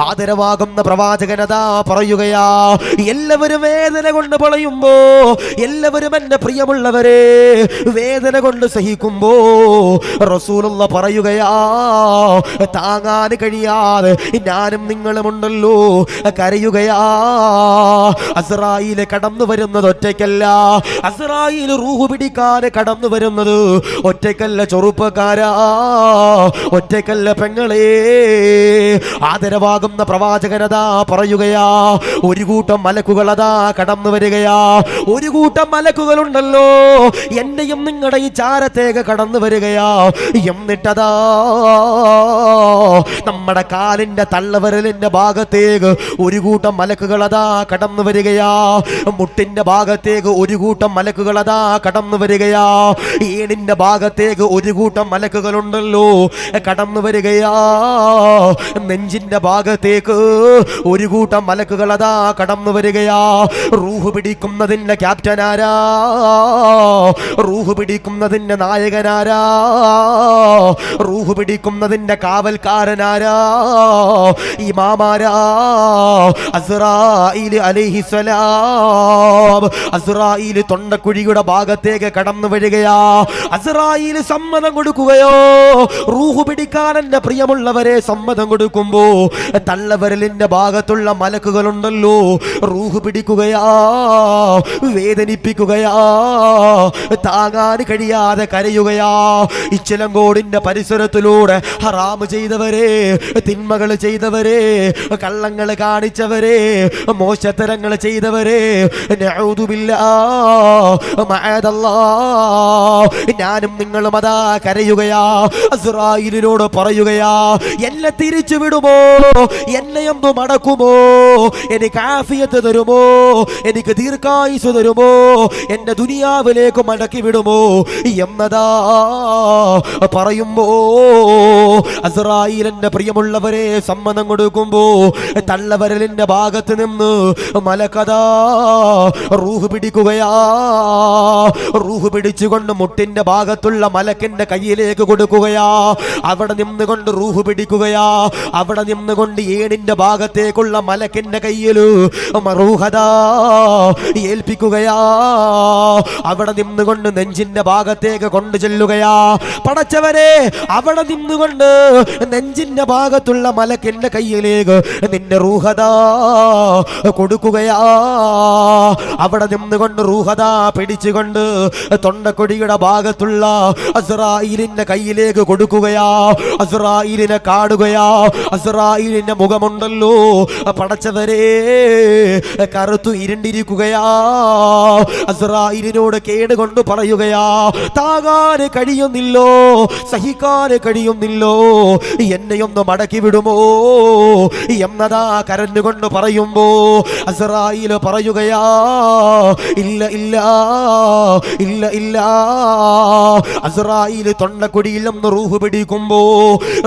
ആദരവാകുന്ന പ്രവാചകനതാ പറയുകയാ. എല്ലാവരും വേദന കൊണ്ട് പൊളയുമ്പോ, എല്ലാവരും എന്റെ പ്രിയമുള്ളവരെ വേദന കൊണ്ട് സഹിക്കുമ്പോ റസൂലുള്ള പറയുകയാ, താങ്ങാൻ കഴിയാതെ ഞാനും നിങ്ങളുമുണ്ടല്ലോ കരയുകയാ. അസ്റായീല് കടന്നു വരുന്നത് ഒറ്റയ്ക്കല്ല, അസ്റായീല് റൂഹ് പിടിക്കാൻ കടന്നു വരുന്നത് ഒറ്റയ്ക്കല്ല ചെറുപ്പക്കാരാ, ഒറ്റയ്ക്കല്ല പെങ്ങളെ. ആദരവാകുന്ന പ്രവാചകനതാ പറയുകയാ, ഒരു കൂട്ടം മലക്കുകളതാ കടന്നു വരികയാ. ഒരു കൂട്ടം മലക്കുകളുണ്ടല്ലോ എന്റെയും നിങ്ങളുടെ ഈ ചാരത്തേക്ക് കടന്നു വരികയാ. എന്നിട്ടതാ നമ്മുടെ കാലിന്റെ തള്ളവിരലിന്റെ ഭാഗത്തേക്ക് ഒരു കൂട്ടം മലക്കുകളതാ കടന്നു വരികയാ. മുട്ടിന്റെ ഭാഗത്തേക്ക് ഒരു കൂട്ടം മലക്കുകളതാ കടന്നു വരികയാ. ഏണിന്റെ ഭാഗത്തേക്ക് ഒരു കൂട്ടം മലക്കുകളുണ്ടല്ലോ കടന്നു വരികയാ. നെഞ്ചിന്റെ ഭാഗത്തേക്ക് ഒരു കൂട്ടം മലക്കുകളതാ കടന്നു വരികയാ. റൂഹ് പിടിക്കുന്നതിന്റെ ക്യാപ്റ്റനാരാ, റൂഹ് പിടിക്കുന്നതിന്റെ നായകനാരാ, റൂഹ് പിടിക്കുന്നതിന്റെ കാവൽക്കാരനാരാ, ഇമാമാരാ. അസ്റായീൽ അലൈഹിസ്സലാം. അസ്റായീൽ തൊണ്ടക്കുഴിയുടെ ഭാഗത്തേക്ക് കടന്നു വരികയാ. അസ്റായീൽ സമ്മതം കൊടുക്കുകയോ, റൂഹ് പിടിക്കാൻ എന്റെ പ്രിയമുള്ളവരെ സമ്മതം കൊടുക്കുമ്പോ തള്ളവിരലിന്റെ ഭാഗത്തുള്ള മലക്കുകളുണ്ടല്ലോ റൂഹ് പിടിക്കുകയാ, വേദനിപ്പിക്കുകയാ, താങ്ങാൻ കഴിയാതെ കരയുകയാ. ഇച്ചിലങ്കോടിന്റെ പരിസരത്തിലൂടെ ഹറാമ് ചെയ്തവരെ, തിന്മകൾ ചെയ്തവരെ, കള്ളങ്ങൾ കാണിച്ചവരെ, മോശത്തരങ്ങൾ ചെയ്തവരെ, നഊദു ബില്ലാഹ് മഅദല്ലാഹ്, ഞാനും നിങ്ങളും അതാ കരയുകയാ. അസ്റായീലിനോട് പറയുകയാ, എന്നെ തിരിച്ചു വിടുമോ, എന്നെ ഒന്ന് മടക്കുമോ, എനിക്ക് ആഫിയത്ത് തരുമോ, എനിക്ക് ദീർഘായുസ് തരുമോ, എന്റെ ദുനിയാവിലേക്ക് മടക്കി വിടുമോ എന്നതാ പറയുമ്പോ അസ്റായീലിന്റെ പ്രിയമുള്ളവരെ സമ്മതം കൊടുക്കുമ്പോ തള്ളവിരലിന്റെ ഭാഗത്ത് നിന്ന് മലക്കഥാ റൂഹ് പിടിക്കുകയാ. റൂഹ് പിടിച്ചുകൊണ്ട് മുട്ടിന്റെ ഭാഗത്തുള്ള മലക്കിന്റെ കയ്യിലേക്ക് കൊടുക്കുകയാ. അവിടെ നിന്നുകൊണ്ട് റൂഹ് പിടിക്കുകയാ. അവിടെ നിന്നുകൊണ്ട് ഏണിന്റെ ഭാഗത്തേക്കുള്ള മലക്കിന്റെ കയ്യില് റൂഹദാ ഏൽപ്പിക്കുകയാ. അവിടെ നിന്നുകൊണ്ട് നെഞ്ചിന്റെ ഭാഗത്തേക്ക് കൊണ്ടു ചെല്ലുകയാ. പടച്ചവരെ, അവിടെ നിന്നുകൊണ്ട് നെഞ്ചിന്റെ ഭാഗത്തുള്ള മലക്കിന്റെ കയ്യിലേക്ക് നിന്റെ റൂഹദാ കൊടുക്കുകയാ. അവിടെ നിന്നുകൊണ്ട് റൂഹദാ പിടിച്ചുകൊണ്ട് തൊണ്ടക്കൊടിയുടെ ഭാഗത്തുള്ള അസ്റായീലിന്റെ കയ്യിലേക്ക് കൊടുക്കുകയാ. അസ്റായീലിനെ കാണുകയാ. അസ്റായീലിന്റെ മുഖമുണ്ടല്ലോ പടച്ചവരെ കറുത്തു ഇരുണ്ടിരിക്കുകയാ. അസ്റായീലിനോട് കേടുകൊണ്ട് പറയുകയാ, താങ്ങാൻ കഴിയുന്നില്ലോ, സഹിക്കാൻ കഴിയുന്നില്ലോ, എന്നെയൊന്ന് മടക്കി വിടുമോ എന്നതാ കരഞ്ഞുകൊണ്ട് പറയുമ്പോ അസ്റായീൽ പറയുകയാ, ഇല്ല ഇല്ല ഇല്ല ഇല്ല. അസ്റായീൽ തൊണ്ടക്കുടിയിൽ ഒന്ന് റൂഹ് പിടിക്കുമ്പോ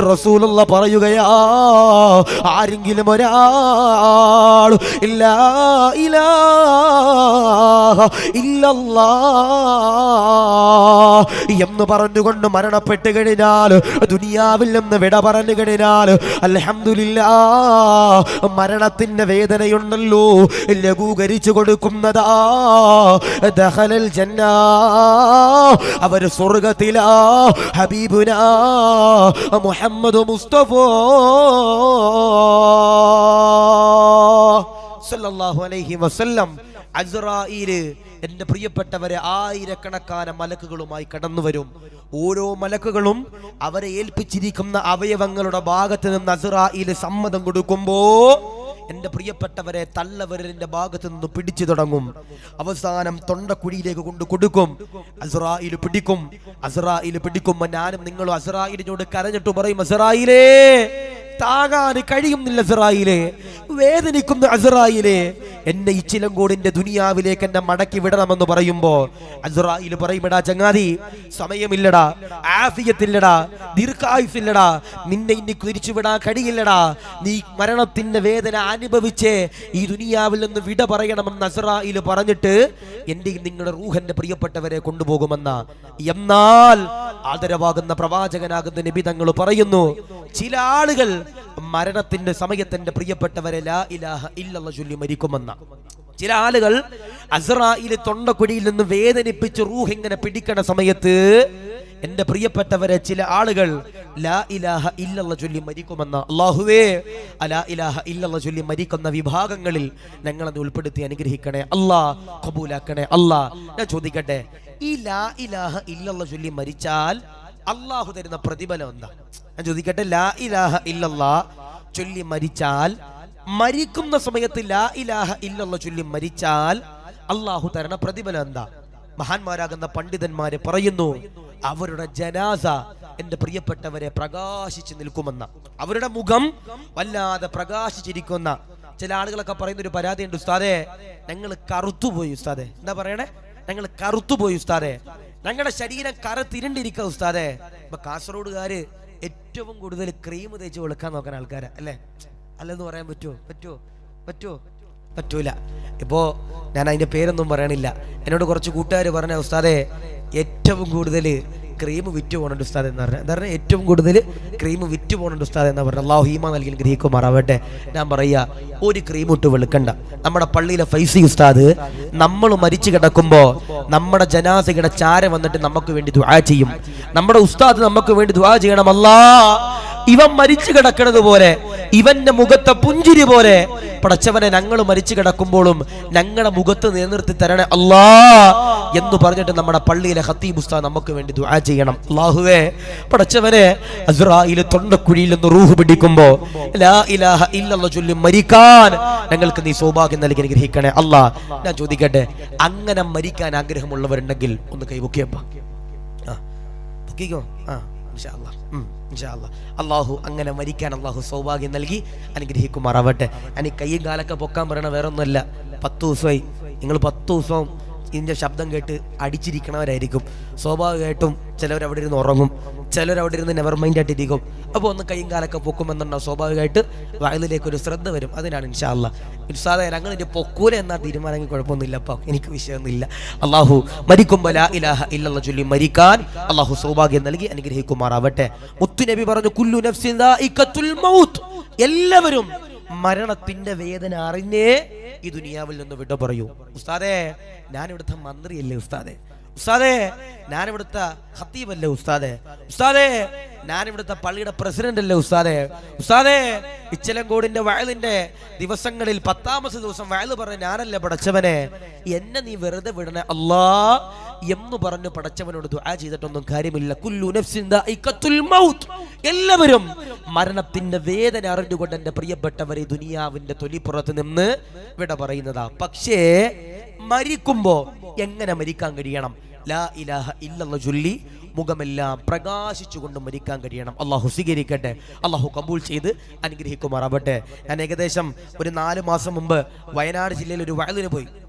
റസൂലുള്ള പറയുകയാ, ആരെങ്കിലും ഒരാൾ ഇല്ലാ ഇലാഹ ഇല്ലല്ലാഹ് എന്ന് പറഞ്ഞുകൊണ്ട് മരണപ്പെട്ട് കഴിഞ്ഞാൽ, ദുനിയാവിൽ നിന്ന് വിട പറഞ്ഞു കഴിഞ്ഞാൽ, അൽഹംദുലില്ലാഹ് മരണത്തിന്റെ വേദനയുണ്ടല്ലോ ലഘൂകരിച്ചു കൊടുക്കുന്നതാ. ദഖലൽ ജന്ന, അവര് സ്വർഗ്ഗത്തിലാ. ഹബീബുനാ മുഹമ്മദ് മുസ്തഫ സല്ലല്ലാഹു അലൈഹി വസല്ലം. അസ്റായീല് എന്റെ പ്രിയപ്പെട്ടവരെ ആയിരക്കണക്കാന മലക്കുകളുമായി കടന്നു വരും. ഓരോ മലക്കുകളും അവരെ ഏൽപ്പിച്ചിരിക്കുന്ന അവയവങ്ങളുടെ ഭാഗത്ത് നിന്ന് അസ്റായീൽ സമ്മതം കൊടുക്കുമ്പോ എന്റെ പ്രിയപ്പെട്ടവരെ തള്ളവിരലിന്റെ ഭാഗത്ത് നിന്ന് പിടിച്ചു തുടങ്ങും. അവസാനം തൊണ്ടക്കുഴിയിലേക്ക് കൊണ്ട് കൊടുക്കും. അസ്റായീൽ പിടിക്കും. അസ്റായീൽ പിടിക്കുമ്പോ ഞാനും നിങ്ങളും അസ്റായീലിനോട് കരഞ്ഞിട്ട് പറയും, അസ്റായീലേ, താങ്ങാൻ കഴിയുന്നില്ല അസ്റായീലേ, വേദനിക്കുന്ന അസ്റായീലേ, എന്നെ ഈ ചിലങ്കോടിന്റെ ദുനിയാവിലേക്ക് എന്നെ മടക്കി വിടണമെന്ന് പറയുമ്പോ അസ്റായിൽ പറയുമെടാ ചങ്ങാതി, സമയമില്ലടാ, ആഫിയത്തില്ലടാ, ദീർഘായുസില്ലടാ, നിന്നെ ഇനി തിരിച്ചു വിടാൻ കഴിയില്ലടാ. നീ മരണത്തിന്റെ വേദന അനുഭവിച്ച് ഈ ദുനിയാവിൽ നിന്ന് വിട പറയണമെന്ന് അസ്റായിൽ പറഞ്ഞിട്ട് എന്റെ നിങ്ങളുടെ റൂഹന്റെ പ്രിയപ്പെട്ടവരെ കൊണ്ടുപോകുമെന്ന. എന്നാൽ ആദരവാകുന്ന പ്രവാചകനാകുന്ന നബി തങ്ങൾ പറയുന്നു, ചില ആളുകൾ മരണത്തിന്റെ സമയത്തിന്റെ പ്രിയപ്പെട്ടവരെ ലാ ഇലാഹ ഇല്ലല്ലാഹ് ചൊല്ലി മരിക്കുമെന്ന. ചില ആളുകൾ അസ്റായിൽ തൊണ്ടക്കുഴിയിൽ നിന്ന് വേദനിപ്പിച്ച് റൂഹ് ഇങ്ങനെ പിടിക്കണ സമയത്ത് എന്റെ പ്രിയപ്പെട്ടവരെ ചില ആളുകൾ ലാ ഇലാഹ ഇല്ലല്ലാഹ് ചൊല്ലി മരിക്കുമെന്ന. അല്ലാഹുവേ, ലാ ഇലാഹ ഇല്ലല്ലാഹ് ചൊല്ലി മരിക്കുന്ന വിഭാഗങ്ങളിൽ ഞങ്ങളെ ഉൾപ്പെടുത്തി അനുഗ്രഹിക്കണേ അല്ലാ, ഖബൂലാക്കണേ അല്ലാ. ഞാൻ ചോദിക്കട്ടെ, ഈ ലാ ഇലാഹ ഇല്ലല്ലാഹ് ചൊല്ലി മരിച്ചാൽ അള്ളാഹു തരുന്ന പ്രതിഫലം എന്താ? ഞാൻ ചോദിക്കട്ടെ, ലാ ഇലാഹ ഇല്ലല്ലാഹ് ചൊല്ലി മരിച്ചാൽ, മരിക്കുന്ന സമയത്ത് ലാ ഇലാഹ ഇല്ലല്ലാഹ് ചൊല്ലി മരിച്ചാൽ അള്ളാഹു തരുന്ന പ്രതിഫലം എന്താ? മഹാന്മാരാകുന്ന പണ്ഡിതന്മാര് പറയുന്നു, അവരുടെ ജനാസ എന്റെ പ്രിയപ്പെട്ടവരെ പ്രകാശിച്ചു നിൽക്കുമെന്ന. അവരുടെ മുഖം വല്ലാതെ പ്രകാശിച്ചിരിക്കുന്ന. ചില ആളുകളൊക്കെ പറയുന്ന ഒരു പരാതിയുണ്ട്, ഉസ്താദേ ഞങ്ങൾ കറുത്തുപോയി ഉസ്താദേ. എന്താ പറയണേ? ഞങ്ങൾ കറുത്തുപോയി ഉസ്താദേ, ഞങ്ങളുടെ ശരീരം കറുത്തിരണ്ടിരിക്കുക ഉസ്താദേ. ഇപ്പൊ കാസർഗോഡുകാര് ഏറ്റവും കൂടുതൽ ക്രീം തേച്ച് വെളുക്കാൻ നോക്കുന്ന ആൾക്കാരാ അല്ലേ? അല്ലെന്ന് പറയാൻ പറ്റൂല. ഇപ്പോ ഞാൻ അതിന്റെ പേരൊന്നും പറയണില്ല. എന്നോട് കുറച്ച് കൂട്ടുകാർ പറഞ്ഞ, ഉസ്താദേ ഏറ്റവും കൂടുതൽ ക്രീം വിറ്റ് പോകുന്നുണ്ട് ഉസ്താദ് എന്ന് പറഞ്ഞാൽ. എന്താ പറഞ്ഞാൽ ഏറ്റവും കൂടുതൽ ക്രീം വിറ്റ് പോകുന്നുണ്ട് ഉസ്താദ് എന്ന് പറഞ്ഞാൽ. അല്ലാഹു ഈമാൻ നൽകി ഗ്രഹിക്കുമാറാവട്ടെ. ഞാൻ പറയാ, ഒരു ക്രീം ഇട്ട് വെളുക്കണ്ട. നമ്മുടെ പള്ളിയിലെ ഫൈസി ഉസ്താദ് നമ്മൾ മരിച്ചു കിടക്കുമ്പോ നമ്മുടെ ജനാസയുടെ ചാര വന്നിട്ട് നമുക്ക് വേണ്ടി ദുആ ചെയ്യും. നമ്മുടെ ഉസ്താദ് നമുക്ക് വേണ്ടി ദുആ ചെയ്യണം, അല്ലാ ഇവൻ മരിച്ചു കിടക്കുന്നത് പോലെ, ഇവന്റെ മുഖത്തെ പുഞ്ചിരി പോലെ പടച്ചവനെ ഞങ്ങൾ മരിച്ചു കിടക്കുമ്പോഴും ഞങ്ങളുടെ മുഖത്ത് നിലനിർത്തി തരണേ അല്ലാ എന്ന് പറഞ്ഞിട്ട് നമ്മുടെ പള്ളിയിലെ ഖത്തീബ് ഉസ്താദ് നമുക്ക് വേണ്ടി ദുആ ചെയ്യണം. അല്ലാഹുവേ, പടച്ചവനെ അസ്റായിൽ തൊണ്ടക്കുഴിയിൽ നിന്ന് റൂഹ് പിടിക്കുമ്പോ ലാ ഇലാഹ ഇല്ലല്ലാഹ് ചൊല്ലി മരിക്കാൻ ഞങ്ങൾക്ക് നീ സൗഭാഗ്യം നൽകി അനുഗ്രഹിക്കണേ അല്ലാ. ഞാൻ ചോദിക്കട്ടെ, അങ്ങനെ മരിക്കാൻ ആഗ്രഹമുള്ളവരുണ്ടെങ്കിൽ ഒന്ന് കൈപൊക്കിയപ്പോ അള്ളാഹു അങ്ങനെ മരിക്കാൻ അള്ളാഹു സൗഭാഗ്യം നൽകി അനുഗ്രഹിക്കുമാറാവട്ടെ. ഞാൻ ഈ കൈയും കാലൊക്കെ പൊക്കാൻ പറയണ വേറെ ഒന്നുമല്ല. 10 ദിവസമായി നിങ്ങൾ 10 ദിവസവും ഇതിന്റെ ശബ്ദം കേട്ട് അടിച്ചിരിക്കണവരായിരിക്കും. സ്വാഭാവികമായിട്ടും ചിലവരവിടെ ഇരുന്ന് ഉറങ്ങും, ചിലരവിടെ ഇരുന്ന് നെവർ മൈൻഡ് ആയിട്ടിരിക്കും. അപ്പോൾ ഒന്ന് കൈയും കാലൊക്കെ പൊക്കുമെന്നുണ്ടാവും. സ്വാഭാവികമായിട്ട് വയലിലേക്ക് ഒരു ശ്രദ്ധ വരും. അതിനാണ് ഇൻഷാ അല്ലാ സാധാരണ ഞങ്ങൾ ഇതിന്റെ പൊക്കൂല എന്നാ തീരുമാനമെങ്കിൽ കുഴപ്പമൊന്നുമില്ല. അപ്പം എനിക്ക് വിഷയമൊന്നുമില്ല. അള്ളാഹു മരിക്കുമ്പോൾ ലാ ഇലാഹ ഇല്ലല്ലാഹ് ചൊല്ലി മരിക്കാൻ അള്ളാഹു സൗഭാഗ്യം നൽകി അനുഗ്രഹിക്കുമാറാവട്ടെ. മുത്തുനബി പറഞ്ഞു, കുല്ലു നഫ്സിൻ ദാഇഖത്തുൽ മൗത്ത്, എല്ലാവരും മരണത്തിന്റെ വേദന അറിഞ്ഞേ ഈ ദുനിയാവിൽ നിന്ന് വിട പറയൂ. ഉസ്താദേ ഞാൻ ഇവിടുത്തെ മന്ത്രിയല്ലേ ഉസ്താദേ, ഉസ്താദേ ഞാൻ ഇവിടുത്തെ ഖത്തീബല്ലേ ഉസ്താദേ, ഉസ്താദേ ഞാൻ ഇവിടുത്തെ പള്ളിയുടെ പ്രസിഡന്റ് അല്ലേ ഉസ്താദേ, ഉസ്താദേ ഇച്ചലങ്കോടിന്റെ വയലിന്റെ ദിവസങ്ങളിൽ 10ാമത്തെ ദിവസം വയല് പറഞ്ഞ ഞാനല്ലേ പടച്ചവനെ, എന്നെ നീ വെറുതെ വിടണേ അല്ലാ എന്ന് പറഞ്ഞു പടച്ചവനോട് ദുആ ചെയ്തിട്ടൊന്നും കാര്യമില്ല. കുല്ലു നഫ്സിൻ ദാഇഖത്തുൽ മൗത്ത്, എല്ലാവരും മരണത്തിന്റെ വേദന അറിഞ്ഞുകൊണ്ട് എന്റെ പ്രിയപ്പെട്ടവരെ ദുനിയാവിന്റെ തൊലിപ്പുറത്ത് നിന്ന് വിട പറയുന്നതാ. പക്ഷേ മരിക്കുമ്പോ എങ്ങനെ മരിക്കാൻ കഴിയണം? ലാ ഇലാഹ ഇല്ലല്ലാഹ് ചൊല്ലി മുഖമെല്ലാം പ്രകാശിച്ചുകൊണ്ട് മരിക്കാൻ കഴിയണം. അള്ളാഹു സ്വീകരിക്കട്ടെ, അള്ളാഹു കബൂൽ ചെയ്ത് അനുഗ്രഹിക്കുമാറാവട്ടെ. ഞാൻ ഏകദേശം ഒരു 4 മാസം മുമ്പ് വയനാട് ജില്ലയിൽ ഒരു വയലിന്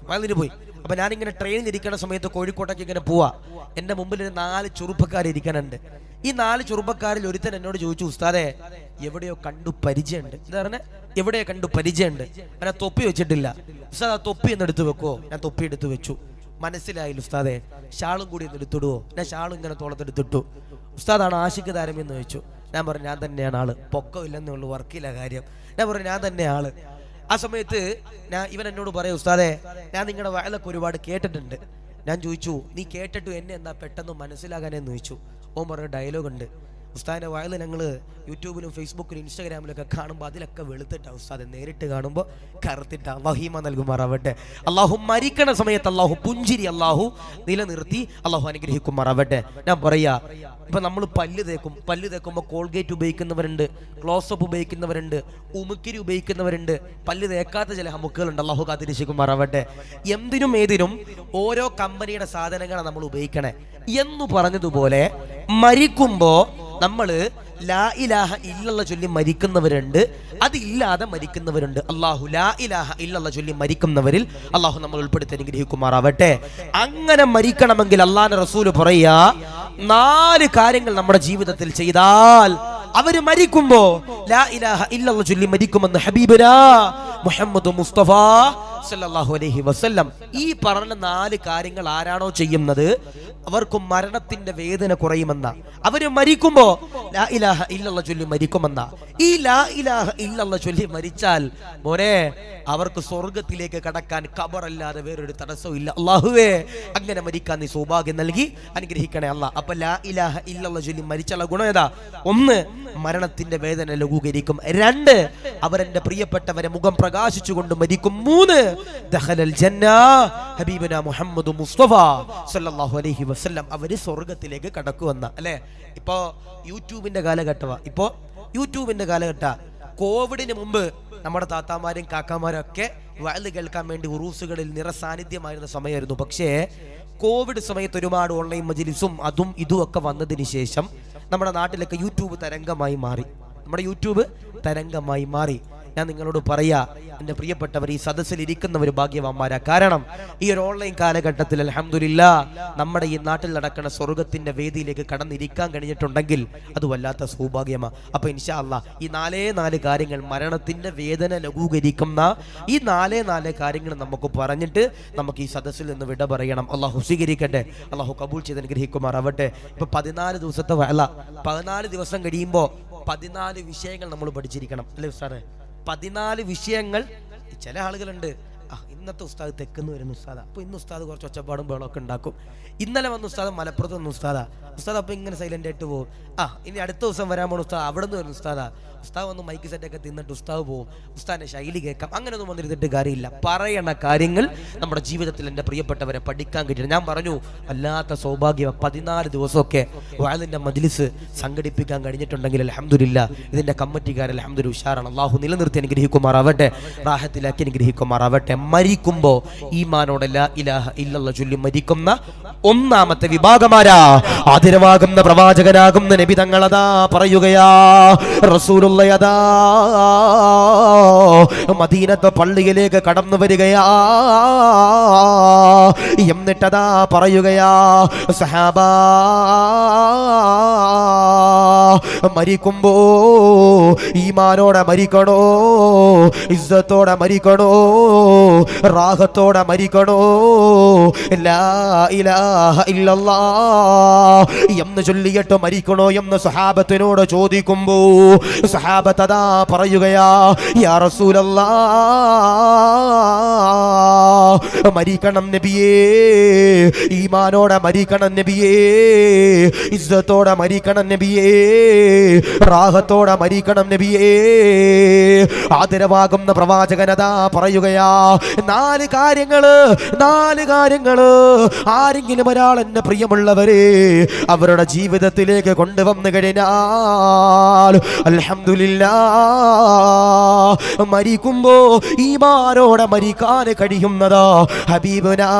പോയി. അപ്പൊ ഞാനിങ്ങനെ ട്രെയിനിൽ ഇരിക്കുന്ന സമയത്ത് കോഴിക്കോട്ടേക്ക് ഇങ്ങനെ പോവാ. എന്റെ മുമ്പിൽ ഒരു 4 ചെറുപ്പക്കാർ ഇരിക്കാനുണ്ട്. ഈ 4 ചെറുപ്പക്കാരിൽ ഒരുത്തൻ എന്നോട് ചോദിച്ചു, ഉസ്താദേ എവിടെയോ കണ്ടു പരിചയമുണ്ട്. എന്താ പറഞ്ഞ എവിടെയോ കണ്ടു പരിചയമുണ്ട്, ഞാൻ തൊപ്പി വെച്ചിട്ടില്ല ഉസ്താദ്, ആ തൊപ്പി ഒന്ന് എടുത്തു വെക്കോ? ഞാൻ തൊപ്പി എടുത്തു വെച്ചു. മനസ്സിലായില്ല ഉസ്താദേ, ഷാളും കൂടി ഒന്ന് എടുത്തിടുവോ? ഞാൻ ഷാളും ഇങ്ങനെ തോളത്തെടുത്തിട്ടു. ഉസ്താദാണ് ആഷിഖ് താരം എന്ന് ചോദിച്ചു. ഞാൻ പറഞ്ഞു ഞാൻ തന്നെയാണ് ആള്, പൊക്കം ഇല്ലെന്നേ ഉള്ളൂ, വർക്കില്ല കാര്യം. ഞാൻ പറഞ്ഞു ഞാൻ തന്നെ ആള്. ആ സമയത്ത് ഇവൻ എന്നോട് പറയാം, ഉസ്താദേ ഞാൻ നിങ്ങളുടെ വയലൊക്കെ ഒരുപാട് കേട്ടിട്ടുണ്ട്. ഞാൻ ചോദിച്ചു, നീ കേട്ടിട്ടു എന്നെ എന്താ പെട്ടെന്ന് മനസ്സിലാകാനെന്ന് ചോദിച്ചു. ഓൻ പറഞ്ഞ ഡയലോഗ് ഉണ്ട്, ഉസ്താദിന്റെ വയല് ഞങ്ങൾ യൂട്യൂബിലും ഫേസ്ബുക്കിലും ഇൻസ്റ്റാഗ്രാമിലൊക്കെ കാണുമ്പോൾ അതിലൊക്കെ വെളുത്തിട്ടാ ഉസ്താദ്, നേരിട്ട് കാണുമ്പോൾ കറുത്തിട്ടാ. അല്ലാഹു നൽകുമാറാവട്ടെ. അള്ളാഹു മരിക്കണ സമയത്ത് അള്ളാഹു പുഞ്ചിരി അള്ളാഹു നിലനിർത്തി അള്ളാഹു അനുഗ്രഹിക്കുമാറാവട്ടെ. ഞാൻ പറയാ, ഇപ്പൊ നമ്മൾ പല്ല് തേക്കുമ്പോൾ കോൾഗേറ്റ് ഉപയോഗിക്കുന്നവരുണ്ട്, ക്ലോസപ്പ് ഉപയോഗിക്കുന്നവരുണ്ട്, ഉമുക്കിരി ഉപയോഗിക്കുന്നവരുണ്ട്, പല്ല് തേക്കാത്ത ചില ഹമുക്കുകളുണ്ട്. അള്ളാഹു കാത്തിരക്ഷിക്കുമാറാവട്ടെ. എന്തിനും ഏതിനും ഓരോ കമ്പനിയുടെ സാധനങ്ങളാണ് നമ്മൾ ഉപയോഗിക്കണേ എന്ന് പറഞ്ഞതുപോലെ മരിക്കുമ്പോ നമ്മൾ ലാ ഇലാഹ ഇല്ലല്ലാഹ് ചൊല്ലി മരിക്കുന്നവരുണ്ട്, അതില്ലാതെ മരിക്കുന്നവരുണ്ട്. അല്ലാഹു ലാ ഇലാഹ ഇല്ലല്ലാഹ് ചൊല്ലി മരിക്കുന്നവരിൽ അല്ലാഹു നമ്മൾ ഉൾപ്പെടുത്തി അനുഗ്രഹിക്കുമാറാവട്ടെ. അങ്ങനെ മരിക്കണമെങ്കിൽ അല്ലാഹുവിന്റെ റസൂല് പറയാ 4 കാര്യങ്ങൾ നമ്മുടെ ജീവിതത്തിൽ ചെയ്താൽ അവര് മരിക്കുമ്പോ ലാ ഇലാഹ ഇല്ലല്ലാഹ് ചൊല്ലി മരിക്കുമെന്ന് ഹബീബുനാ മുഹമ്മദ് മുസ്തഫ സല്ലല്ലാഹു അലൈഹി വസല്ലം. ഈ പറഞ്ഞ 4 കാര്യങ്ങൾ ആരാണോ ചെയ്യുന്നത് അവർക്ക് മരണത്തിന്റെ വേദന കുറയുമെന്ന, അവര് മരിക്കുമ്പോ ലാ ഇലാഹ ഇല്ലല്ലാഹ് ചൊല്ലി മരിക്കുമെന്ന. ഈ ലാ ഇലാഹ ഇല്ലല്ലാഹ് ചൊല്ലി മരിച്ചാൽ മോനെ അവർക്ക് സ്വർഗത്തിലേക്ക് കടക്കാൻ ഖബറല്ലാതെ വേറൊരു തടസ്സവും ഇല്ല. അല്ലാഹുവേ അങ്ങനെ മരിക്കാൻ നീ സൗഭാഗ്യം നൽകി അനുഗ്രഹിക്കണേ അല്ലാഹ്. അപ്പൊ ലാ ഇലാഹ ഇല്ലല്ലാഹ് ചൊല്ലി മരിച്ചുള്ള ഗുണം ഏതാ? 1, മരണത്തിന്റെ വേദന ലഘൂകരിക്കും. 2, അവരെന്റെ പ്രിയപ്പെട്ടവരെ മുഖം പ്രകാശിച്ചുകൊണ്ട് മരിക്കും. 3, ദഖലൽ ജന്ന ഹബീബുനാ മുഹമ്മദ് മുസ്തഫ സല്ലല്ലാഹു അലൈഹി വസല്ലം, അവര് സ്വർഗത്തിലേക്ക് കടക്കുമെന്ന. അല്ലെ, ഇപ്പോ യൂട്യൂബിന്റെ കാലഘട്ട. കോവിഡിന് മുമ്പ് നമ്മുടെ താത്താമാരും കാക്കാമാരും ഒക്കെ വഅദ് കേൾക്കാൻ വേണ്ടി ഉറൂസുകളിൽ നിറസാന്നിധ്യമായിരുന്ന സമയമായിരുന്നു. പക്ഷേ കോവിഡ് സമയത്ത് ഒരുപാട് ഓൺലൈൻ മജ്‌ലിസും അതും ഇതും ഒക്കെ വന്നതിന് ശേഷം നമ്മുടെ നാട്ടിലൊക്കെ യൂട്യൂബ് തരംഗമായി മാറി. ഞാൻ നിങ്ങളോട് പറയാ, എൻ്റെ പ്രിയപ്പെട്ടവർ, ഈ സദസ്സിൽ ഇരിക്കുന്നവർ ഭാഗ്യവാന്മാരാ. കാരണം ഈ ഒരു ഓൺലൈൻ കാലഘട്ടത്തിൽ അൽഹംദുലില്ലാഹ് നമ്മുടെ ഈ നാട്ടിൽ നടക്കുന്ന സ്വർഗത്തിന്റെ വേദിയിലേക്ക് കടന്നിരിക്കാൻ കഴിഞ്ഞിട്ടുണ്ടെങ്കിൽ അത് വല്ലാത്ത സൗഭാഗ്യമാണ്. അപ്പൊ ഇൻഷാ അല്ലാഹ് ഈ 4 കാര്യങ്ങൾ, മരണത്തിന്റെ വേദന ലഘൂകരിക്കുന്ന ഈ 4 കാര്യങ്ങൾ നമുക്ക് പറഞ്ഞിട്ട് നമുക്ക് ഈ സദസ്സിൽ നിന്ന് വിട പറയണം. അള്ളാഹു സ്വീകരിക്കട്ടെ, അള്ളാഹു കബൂൽ ചെയ്ത് അനുഗ്രഹിക്കുമാറാവട്ടെ. ഇപ്പൊ 14 ദിവസത്തെ 14 ദിവസം കഴിയുമ്പോൾ 14 വിഷയങ്ങൾ നമ്മൾ പഠിച്ചിരിക്കണം. അല്ലേ ഉസ്താദേ? 14 വിഷയങ്ങൾ. ചില ആളുകളുണ്ട്, ഇന്നത്തെ ഉസ്താദ് തെക്കുന്ന് വരുന്ന ഉസ്താദാ, അപ്പൊ ഇന്ന് ഉസ്താദ് കുറച്ച് ഒച്ചപ്പാടും ബഹളമൊക്കെ ഉണ്ടാക്കും. ഇന്നലെ വന്ന ഉസ്താദ് മലപ്പുറത്ത് വന്ന ഉസ്താദ് അപ്പൊ ഇങ്ങനെ സൈലന്റ് ആയിട്ട് പോകും. ഇനി അടുത്ത ദിവസം വരാൻ പോണ ഉസ്താദ് അവിടെ നിന്ന് വരുന്ന ഉസ്താദ് വന്ന് മൈക്ക് സെറ്റൊക്കെ തിന്നിട്ട് ഉസ്താദ് പോകും. ഉസ്താദിന്റെ ശൈലി കേൾക്കാം. അങ്ങനെയൊന്നും വന്നിരുന്നിട്ട് കാര്യമില്ല. പറയണ കാര്യങ്ങൾ നമ്മുടെ ജീവിതത്തിൽ എൻ്റെ പ്രിയപ്പെട്ടവരെ പഠിക്കാൻ കിട്ടിയത്. ഞാൻ പറഞ്ഞു, അല്ലാത്ത സൗഭാഗ്യം 14 ദിവസമൊക്കെ വഅദിന്റെ മജ്‌ലിസ് സംഘടിപ്പിക്കാൻ കഴിഞ്ഞിട്ടുണ്ടെങ്കിൽ അൽഹംദുലില്ലാഹ് ഇതിന്റെ കമ്മിറ്റിക്കാർ അൽഹംദുലില്ലാഹ് ഉഷാറാണ്. അല്ലാഹു നിലനിർത്തി അനുഗ്രഹിക്കുമാറാവട്ടെ, റാഹത്തിലാക്കി അനുഗ്രഹിക്കുമാറാവട്ടെ. മരിക്കുമ്പോ ഈമാനോടെ ലാ ഇലാഹ ഇല്ലല്ലാഹ് ചൊല്ലി മരിക്കുന്ന 1ാമത്തെ വിഭാഗമാരാ ആദരവാകുന്ന പ്രവാചകനാകുന്ന നബി തങ്ങളതാ പറയുകയാ. റസൂലുള്ളാഹി മദീനത്തെ പള്ളിയിലേക്ക് കടന്നു വരികയാ. എന്നിട്ടതാ പറയുകയാ, സഹാബാ മരിക്കുമ്പോ ഈമാനോടെ മരിക്കണോ, ഇസ്സത്തോടെ മരിക്കണോ, റാഹത്തോടെ മരിക്കണോ, ലാ ഇലാഹ ഇല്ലല്ലാഹ് എന്ന് ചൊല്ലിയിട്ട് മരിക്കണോ എന്ന് സഹാബത്തിനോട് ചോദിക്കുമ്പോ സഹാബത്ത് അതാ പറയുകയാ, യാ റസൂലല്ലാഹ് മരിക്കണം നബിയേ, ഈമാനോടെ മരിക്കണം നബിയേ, ഇസ്സത്തോടെ മരിക്കണം നബിയേ, റാഹത്തോടെ മരിക്കണം നബിയേ. ആദരവാകുന്ന പ്രവാചകനതാ പറയുകയാ, 4 കാര്യങ്ങള് ആരെങ്കിലും ഒരാൾ എന്നെ പ്രിയമുള്ളവരെ അവരുടെ ജീവിതത്തിലേക്ക് കൊണ്ടുവന്നു കഴിഞ്ഞാൽ അൽഹംദുലില്ലാഹ് മരിക്കുമ്പോ ഈമാനോടെ മരിക്കാൻ കഴിയുന്നതാ ഹബീബുനാ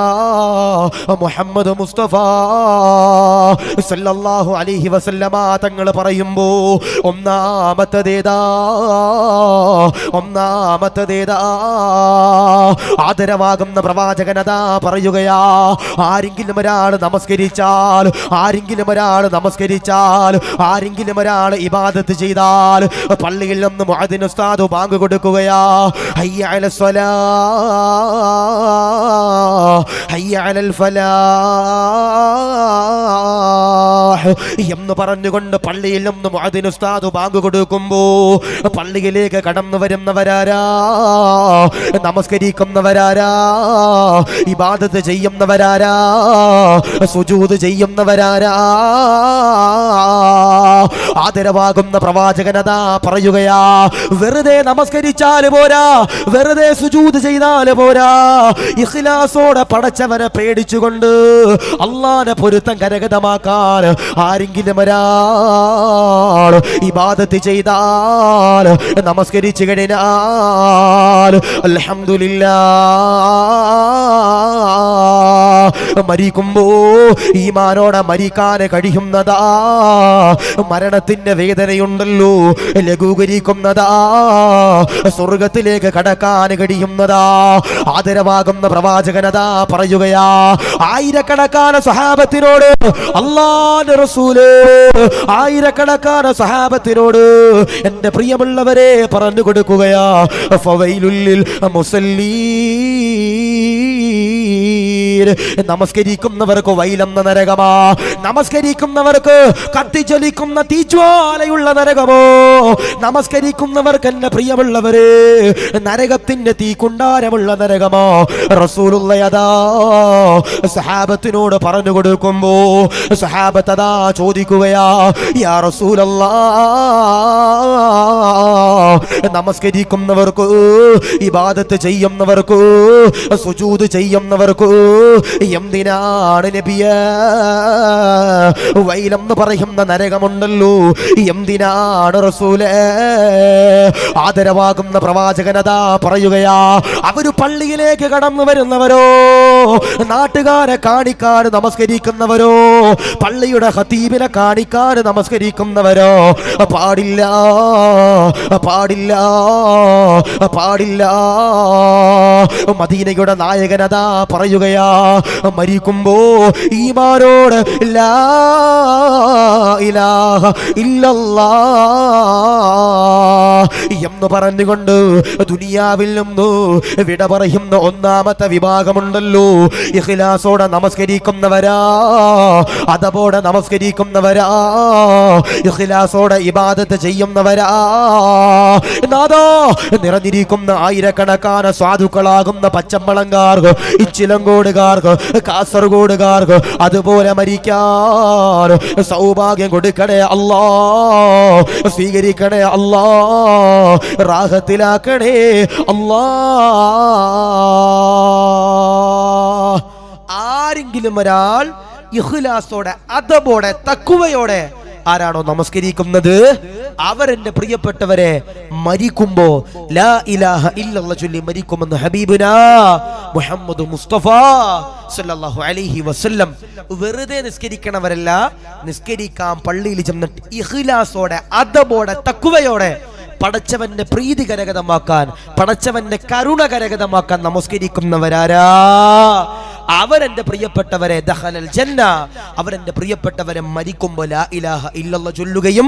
മുഹമ്മദ് മുസ്തഫ സല്ലല്ലാഹു അലൈഹി വസല്ലമ തങ്ങൾ പറയുമ്പോ ഒന്നാമത്തേതാ ആദരവാകുന്ന പ്രവാചകനതാ പറയുകയാ, ആരെങ്കിലും ഒരാൾ നമസ്കരിച്ചാൽ, ആരെങ്കിലും ഒരാൾ ഇബാദത്ത് ചെയ്താൽ പള്ളിയിൽ നിന്ന് മുഅദ്ദിൻ ഉസ്താദ് ബാങ്ക് കൊടുക്കുകയാ, ഹയ്യ അലൽ സ്വലാഹ് ഹയ്യ അലൽ ഫലാഹ് എന്ന് പറഞ്ഞുകൊണ്ട് പള്ളിയിൽ നിന്ന് മുഅദ്ദിൻ ഉസ്താദ് ബാങ്ക് കൊടുക്കുമ്പോ പള്ളിയിലേക്ക് കടന്നു വരുന്നവരാരാ? നമസ്കരിക്കുന്നവരാരാ? ഇബാദത്ത് ചെയ്യുന്നവരാരാ? സുജൂദ് ചെയ്യുന്നവരാരാ? ആദരവാകുന്ന പ്രവാചകനതാ പറയുകയാ, വെറുതെ നമസ്കരിച്ചാൽ പോരാ, വെറുതെ സുജൂദ് ചെയ്താൽ പോരാ, ഇഖ്ലാസോടെ പടച്ചവനെ പേടിച്ചുകൊണ്ട് അല്ലാഹുവിന്റെ പൊരുത്തം കരഗതമാക്കാൻ ആരെങ്കിലും ഒരാൾ ഇബാദത്ത് ചെയ്താൽ, നമസ്കരിച്ചു കഴിഞ്ഞാൽ അൽഹംദുലില്ലാഹ് മരിക്കുമ്പോ ഈമാനോടെ മരിക്കാൻ കഴിയുന്നതാ, മരണത്തിന്റെ വേദനയുണ്ടല്ലോ ലഘൂകരിക്കുന്നതാ, സ്വർഗത്തിലേക്ക് കടക്കാൻ കഴിയുന്നതാ. ആദരവാകുന്ന പ്രവാചകനതാ പറയുകയാ, ആയിരക്കണക്കാന സ്വഹാബത്തിനോട് അല്ലാഹുവിന്റെ റസൂല് ആയിരക്കണക്കാന സ്വഹാബത്തിനോട് എന്റെ പ്രിയമുള്ളവരെ പറഞ്ഞു കൊടുക്കുകയാ, ഫവൈലുൽ മുസല്ലീൻ, നമസ്കരിക്കുന്നവർക്ക് വൈലെന്ന നരകമാ, നമസ്കരിക്കുന്നവർക്ക് കത്തിജ്വലിക്കുന്ന തീജ്വാലയുള്ള നരകമോ, നമസ്കരിക്കുന്നവർക്ക് എന്റെ പ്രിയമുള്ളവരെ നരകത്തിന്റെ തീക്കുണ്ടാരമുള്ള നരകമോ. റസൂലുള്ളാഹി സഹാബത്തിനോട് പറഞ്ഞു കൊടുക്കുമ്പോ സഹാബത്ത് അതാ ചോദിക്കുകയാ, യാ റസൂലല്ലാഹ്, നമസ്കരിക്കുന്നവർക്ക് ഇബാദത്ത് ചെയ്യുന്നവർക്ക് സുജൂദ് ചെയ്യുന്നവർക്ക് എന്തിനാണ് നബിയേ വൈലെന്ന് പറയുന്ന നരകമുണ്ടല്ലോ, എന്തിനാണ് റസൂലേ? ആദരവാകുന്ന പ്രവാചകനതാ പറയുകയാ, അവര് പള്ളിയിലേക്ക് കടന്നു വരുന്നവരോ, നാട്ടുകാരെ കാണിക്കാൻ നമസ്കരിക്കുന്നവരോ, പള്ളിയുടെ ഖതീബിനെ കാണിക്കാൻ നമസ്കരിക്കുന്നവരോ പാടില്ല, പാടില്ല, പാടില്ല. മദീനയുടെ നായകനതാ പറയുകയാ, മരിക്കുമ്പോ ഈമാനോട് ലാ ഇലാഹ ഇല്ലല്ലാഹ് എന്ന് പറഞ്ഞുകൊണ്ട് ദുനിയാവിൽ നിന്ന് വിട പറയുന്ന ഒന്നാമത്തെ വിഭാഗമുണ്ടല്ലോ, ഇഖ്ലാസോടെ നമസ്കരിക്കുന്നവരാ, അതപോടെ നമസ്കരിക്കുന്നവരാ, ഇഖ്ലാസോടെ ഇബാദത്ത് ചെയ്യുന്നവരാ. നാദാ, നിറഞ്ഞിരിക്കുന്ന ആയിരക്കണക്കാന സാധുക്കളാകുന്ന പച്ചമ്പളങ്കാർക്ക്, ഇച്ചിലങ്കോടുകാർക്ക്, കാസർഗോഡുകാർക്ക് അതുപോലെ മരിക്കാൻ സൗഭാഗ്യം കൊടുക്കണേ അല്ലാ, സ്വീകരിക്കണേ അല്ലാ, റാഹത്തിലാക്കണേ അല്ലാ. ആരെങ്കിലും ഒരാൾ ഇഖ്ലാസോടെ അദബോടെ തഖ്വയോടെ ആരാണോ നമസ്കരിക്കുന്നത്, അവരെന്റെ പ്രിയപ്പെട്ടവരെ മരിക്കുമ്പോ ലാ ഇലാഹ ഇല്ലല്ലാഹ് ചൊല്ലി മരിക്കുമെന്ന് ഹബീബുനാ മുഹമ്മദ് മുസ്തഫ സല്ലല്ലാഹു അലൈഹി വസല്ലം. വെറുതെ നിസ്കരിക്കണവരല്ല, നിസ്കരിക്കാൻ പള്ളിയിൽ ചെന്നിട്ട് ഇഖ്ലാസോടെ അദബോടെ തഖ്വയോടെ പടച്ചവന്റെ പ്രീതി കരഗതമാക്കാൻ, പടച്ചവന്റെ കരുണ കരഗതമാക്കാൻ നമസ്കരിക്കുന്നവരാരാ, അവരെന്റെ പ്രിയപ്പെട്ടവരെ ദഖലൽ ജന്ന, അവരെന്റെ പ്രിയപ്പെട്ടവരെ മരിക്കുമ്പോൾ ലാ ഇലാഹ ഇല്ലല്ലാഹ് ചൊല്ലുകയും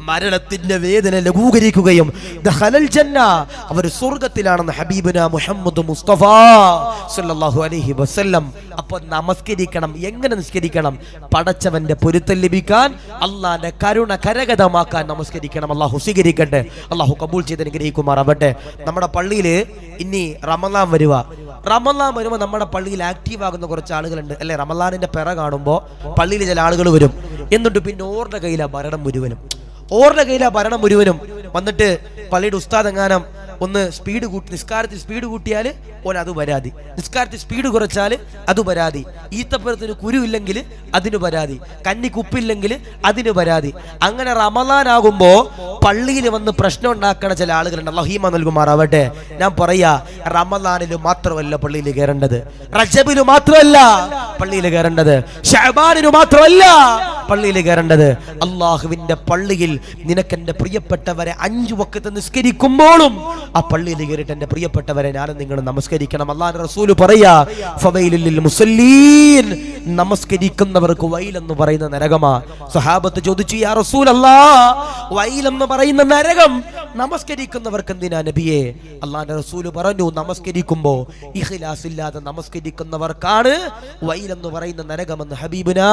മരണത്തിന്റെ വേദന ലഘൂകരിക്കുകയും ദഖലൽ ജന്ന, അവർ സ്വർഗ്ഗത്തിലാണെന്ന് ഹബീബുനാ മുഹമ്മദ് മുസ്തഫ സല്ലല്ലാഹു അലൈഹി വസല്ലം. അപ്പോൾ നമസ്കരിക്കണം. എങ്ങനെ നിസ്കരിക്കണം? പടച്ചവന്റെ പൊരുത്തം ലഭിക്കാൻ, അള്ളാന്റെ കരുണ കരഗതമാക്കാൻ നമസ്കരിക്കണം. അള്ളാഹു സ്വീകരിക്കട്ടെ, അള്ളാഹു കബൂൽ ചെയ്ത് അനുഗ്രഹിക്കുമാറാവട്ടെ. നമ്മുടെ പള്ളിയിൽ ഇനി റമളാൻ വരുമ്പോൾ നമ്മുടെ പള്ളിയിൽ ആക്റ്റീവ് ആകുന്ന കുറച്ച് ആളുകളുണ്ട് അല്ലെ. റമളാനിന്റെ പിറ കാണുമ്പോൾ പള്ളിയിൽ ചില ആളുകൾ വരും, എന്നിട്ട് പിന്നെ ഓരുടെ കയ്യിലാ ഭരണം മുഴുവനും വന്നിട്ട് പള്ളിയുടെ ഉസ്താദ് എങ്ങാനും ഒന്ന് സ്പീഡ് കൂട്ടി, നിസ്കാരത്തിൽ സ്പീഡ് കൂട്ടിയാൽ ഓൻ അത് പരാതി, നിസ്കാരത്തിൽ സ്പീഡ് കുറച്ചാൽ അത് പരാതി, ഈത്തപ്പഴത്തിന് കുരു ഇല്ലെങ്കിൽ അതിന് പരാതി, കന്നിക്കുപ്പില്ലെങ്കിൽ അതിന് പരാതി. അങ്ങനെ റമളാനാകുമ്പോ പള്ളിയിൽ വന്ന് പ്രശ്നം ഉണ്ടാക്കണ ചില ആളുകളുണ്ട്. അല്ലാഹു ഈമാൻ നൽകുമാറാവട്ടെ. ഞാൻ പറയാ, റമളാനിൽ മാത്രമല്ല പള്ളിയിൽ കയറേണ്ടത്, റജബിൽ മാത്രമല്ല പള്ളിയിൽ കയറേണ്ടത്, ശഅബാനിൽ മാത്രമല്ല പള്ളിയിൽ കയറേണ്ടത്. അള്ളാഹുവിന്റെ പള്ളിയിൽ നിനക്കെന്റെ പ്രിയപ്പെട്ടവരെ 5 വഖത്ത് നിസ്കരിക്കുമ്പോഴും ആ പള്ളിയിൽ കയറിയിട്ട് എന്റെ പ്രിയപ്പെട്ടവരെ ഞാനും നിങ്ങൾ നമസ്കരിക്കണം. അല്ലാഹുവിന്റെ റസൂൽ പറയാ, ഫവൈലുൽ മുസല്ലീൻ, നമസ്കരിക്കുന്നവർക്ക് വൈലെന്ന് പറയുന്ന നരകമാ. സ്വഹാബത്ത് ചോദിച്ചു, യാ റസൂലല്ലാഹ്, വൈലെന്ന് പറയുന്ന നരകം നമസ്കരിക്കുന്നവർക്ക് എന്തിനാ നബിയെ? അല്ലാഹുവിന്റെ റസൂൽ പറഞ്ഞു, നമസ്കരിക്കുമ്പോ ഇഖ്ലാസ് ഇല്ലാതെ നമസ്കരിക്കുന്നവർക്കാണ് വൈലെന്ന് പറയുന്ന നരകമെന്ന് ഹബീബുനാ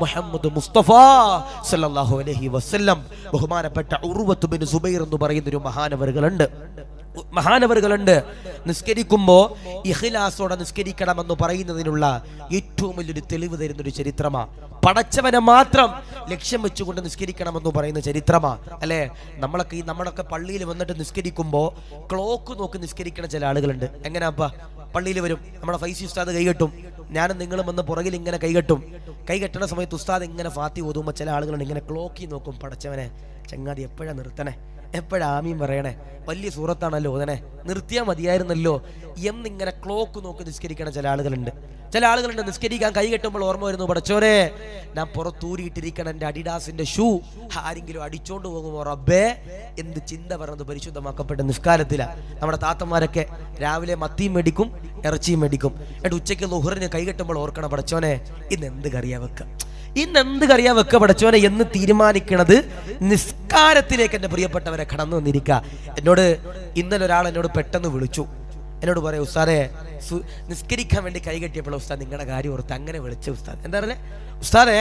മുഹമ്മദ് മുസ്തഫ സല്ലല്ലാഹു അലൈഹി വസല്ലം. ബഹുമാനപ്പെട്ട ഉർവത്ത് ബിൻ സുബൈർ എന്ന് പറയുന്ന ഒരു മഹാനവറുകളുണ്ട്. നിസ്കരിക്കുമ്പോ ഇഖ്ലാസോടെ നിസ്കരിക്കണമെന്ന് പറയുന്നതിനുള്ള ഏറ്റവും വലിയൊരു തെളിവ് തരുന്നൊരു ചരിത്രമാ. പടച്ചവനെ മാത്രം ലക്ഷ്യം വെച്ചുകൊണ്ട് നിസ്കരിക്കണമെന്ന് പറയുന്ന ചരിത്രമാ അല്ലെ. നമ്മളൊക്കെ പള്ളിയിൽ വന്നിട്ട് നിസ്കരിക്കുമ്പോ ക്ലോക്ക് നോക്കി നിസ്കരിക്കണ ചില ആളുകളുണ്ട്. എങ്ങനെയാപ്പാ? പള്ളിയിൽ വരും, നമ്മുടെ ഫൈസി ഉസ്താദ് കൈകെട്ടും, ഞാനും നിങ്ങളും വന്ന് പുറകിൽ ഇങ്ങനെ കൈകെട്ടണ സമയത്ത് ഉസ്താദ് ഇങ്ങനെ ഫാത്തി ഓതുമ്പോൾ ചില ആളുകളുണ്ട് ഇങ്ങനെ ക്ലോക്കി നോക്കും, പടച്ചവനെ ചങ്ങാതി എപ്പോഴാ നിർത്തണേ, എപ്പോഴാ ആമീൻ പറയണേ? വലിയ സൂറത്താണല്ലോ ഓതണേ, നിർത്തിയാൽ മതിയായിരുന്നല്ലോ എന്നിങ്ങനെ ക്ലോക്ക് നോക്കി നിസ്കരിക്കണ ചില ആളുകളുണ്ട്. നിസ്കരിക്കാൻ കൈ കെട്ടുമ്പോൾ ഓർമ്മ വരുന്നു, പടച്ചോനെ ഞാൻ പുറത്തൂരിയിട്ടിരിക്കണം എൻ്റെ അഡിഡാസിന്റെ ഷൂ, ആരെങ്കിലും അടിച്ചോണ്ട് പോകുമോ റബ്ബേ എന്ത് ചിന്ത പറഞ്ഞത് പരിശുദ്ധമാക്കപ്പെട്ട നിസ്കാരത്തിലാണ്. നമ്മുടെ താത്തന്മാരൊക്കെ രാവിലെ മത്തിയും മേടിക്കും, ഇറച്ചിയും മേടിക്കും. എന്നിട്ട് ഉച്ചയ്ക്ക് ളുഹറിന് കൈ കെട്ടുമ്പോൾ ഓർക്കണം, പടച്ചോനെ ഇന്ന് എന്ത് കറിയാ വെക്ക പടച്ചോനെ എന്ന് തീരുമാനിക്കണത് നിസ്കാരത്തിലേക്ക് എൻ്റെ പ്രിയപ്പെട്ടവരെ കടന്നു വന്നിരിക്കുക. ഇന്നലെ ഒരാൾ എന്നോട് പെട്ടെന്ന് വിളിച്ചു, എന്നോട് പറയാം, ഉസ്താദെ നിസ്കരിക്കാൻ വേണ്ടി കൈ കെട്ടിയപ്പോൾ ഉസ്താദ് നിങ്ങളുടെ കാര്യം ഓർത്ത് അങ്ങനെ വിളിച്ച ഉസ്താദ്. എന്താ പറയുക ഉസ്താദെ,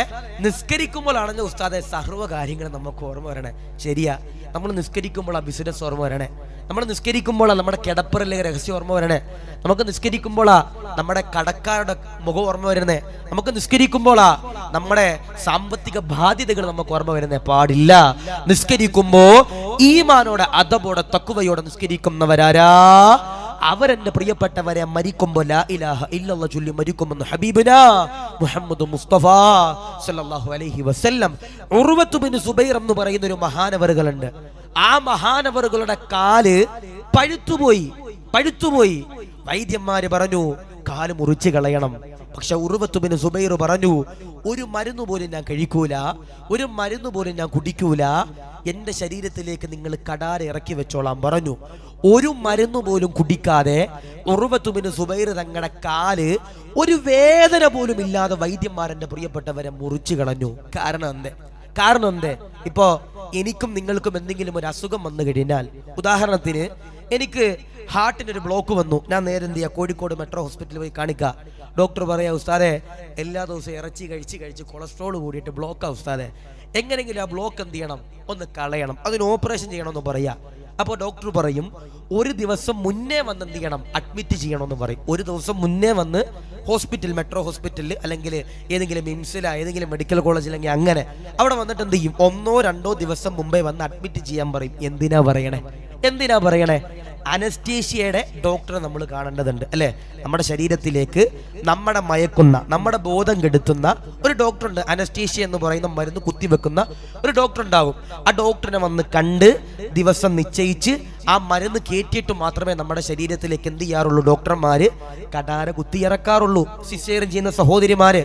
നിസ്കരിക്കുമ്പോഴാണെന്ന് ഉസ്താദെ സർവ്വ കാര്യങ്ങളും നമുക്ക് ഓർമ്മ വരണേ. ശരിയാ, നമ്മൾ നിസ്കരിക്കുമ്പോൾ ആ ബിസിനസ് ഓർമ്മ വരണേ, നമ്മൾ നിസ്കരിക്കുമ്പോഴാണ് നമ്മുടെ കിടപ്പറിലെ രഹസ്യം ഓർമ്മ വരണേ, നമുക്ക് നിസ്കരിക്കുമ്പോഴാ നമ്മുടെ കടക്കാരുടെ മുഖം ഓർമ്മ വരുന്നേ, നമുക്ക് നിസ്കരിക്കുമ്പോഴാ നമ്മുടെ സാമ്പത്തിക ബാധ്യതകൾ നമുക്ക് ഓർമ്മ വരുന്നേ. പാടില്ല. നിസ്കരിക്കുമ്പോ ഈമാനോടെ അദബോടെ തഖ്വയോടെ നിസ്കരിക്കുന്നവരാരാ? അവരെന്റെ പ്രിയപ്പെട്ടവരെ മരിക്കുമ്പോ ലാ ഇലാഹ ഇല്ലല്ലാഹ് ചൊല്ലി മരിക്കുമെന്ന് ഹബീബുനാ മുഹമ്മദ് മുസ്തഫ സല്ലല്ലാഹു അലൈഹി വസല്ലം. ഉർവത്ത് ബിൻ സുബൈർ എന്ന് പറയുന്ന ഒരു മഹാനവറുകളുണ്ട്. ആ മഹാനവറുകളുടെ കാല് പഴുത്തുപോയി. വൈദ്യന്മാര് പറഞ്ഞു കാല് മുറിച്ച് കളയണം. പക്ഷെ ഉർവത്ത് ബിൻ സുബൈർ പറഞ്ഞു, ഒരു മരുന്ന് പോലും ഞാൻ കഴിക്കൂല, ഒരു മരുന്ന് പോലും ഞാൻ കുടിക്കൂല, എന്റെ ശരീരത്തിലേക്ക് നിങ്ങൾ കടാര ഇറക്കി വെച്ചോളാം പറഞ്ഞു. ഒരു മരുന്ന് പോലും കുടിക്കാതെ ഉർവത്ത് ബിൻ സുബൈർ തങ്ങളുടെ കാല് ഒരു വേദന പോലും ഇല്ലാതെ വൈദ്യന്മാരെന്റെ പ്രിയപ്പെട്ടവരെ മുറിച്ചു കളഞ്ഞു. കാരണം എന്തേ? ഇപ്പോ എനിക്കും നിങ്ങൾക്കും എന്തെങ്കിലും ഒരു അസുഖം വന്നു കഴിഞ്ഞാൽ, ഉദാഹരണത്തിന് എനിക്ക് ഹാർട്ടിനൊരു ബ്ലോക്ക് വന്നു, ഞാൻ നേരെ എന്ത് ചെയ്യുക, കോഴിക്കോട് മെട്രോ ഹോസ്പിറ്റലിൽ പോയി കാണിക്കുക. ഡോക്ടർ പറയാ, ഉസ്താദെ എല്ലാ ദിവസവും ഇറച്ചി കഴിച്ച് കൊളസ്ട്രോൾ കൂടിയിട്ട് ബ്ലോക്കാ ഉസ്താദെ, എങ്ങനെയെങ്കിലും ആ ബ്ലോക്ക് എന്ത് ചെയ്യണം, ഒന്ന് കളയണം, അതിന് ഓപ്പറേഷൻ ചെയ്യണമെന്ന് പറയാ. അപ്പോൾ ഡോക്ടർ പറയും, ഒരു ദിവസം മുന്നേ വന്ന് എന്ത് ചെയ്യണം, അഡ്മിറ്റ് ചെയ്യണമെന്ന് പറയും. ഒരു ദിവസം മുന്നേ വന്ന് മെട്രോ ഹോസ്പിറ്റലിൽ അല്ലെങ്കിൽ ഏതെങ്കിലും മിംസില ഏതെങ്കിലും മെഡിക്കൽ കോളേജിൽ അല്ലെങ്കിൽ അങ്ങനെ അവിടെ വന്നിട്ട് എന്ത് ചെയ്യും, 1-2 ദിവസം മുമ്പേ വന്ന് അഡ്മിറ്റ് ചെയ്യാൻ പറയും. എന്തിനാ പറയണേ? അനസ്തീഷ്യയുടെ ഡോക്ടറെ നമ്മൾ കാണേണ്ടതുണ്ട് അല്ലേ? നമ്മുടെ ശരീരത്തിലേക്ക് നമ്മുടെ മയക്കുന്ന, നമ്മുടെ ബോധം കെടുത്തുന്ന ഒരു ഡോക്ടറുണ്ട്. അനസ്തീഷ്യ എന്ന് പറയുന്ന മരുന്ന് കുത്തിവെക്കുന്ന ഒരു ഡോക്ടർ ഉണ്ടാവും. ആ ഡോക്ടറിനെ വന്ന് കണ്ട് ദിവസം നിശ്ചയിച്ച് ആ മരുന്ന് കയറ്റിയിട്ട് മാത്രമേ നമ്മുടെ ശരീരത്തിലേക്ക് എന്ത് ചെയ്യാറുള്ളൂ, ഡോക്ടർമാര് കടാര കുത്തിയിറക്കാറുള്ളൂ. സിസേറിയൻ ചെയ്യുന്ന സഹോദരിമാര്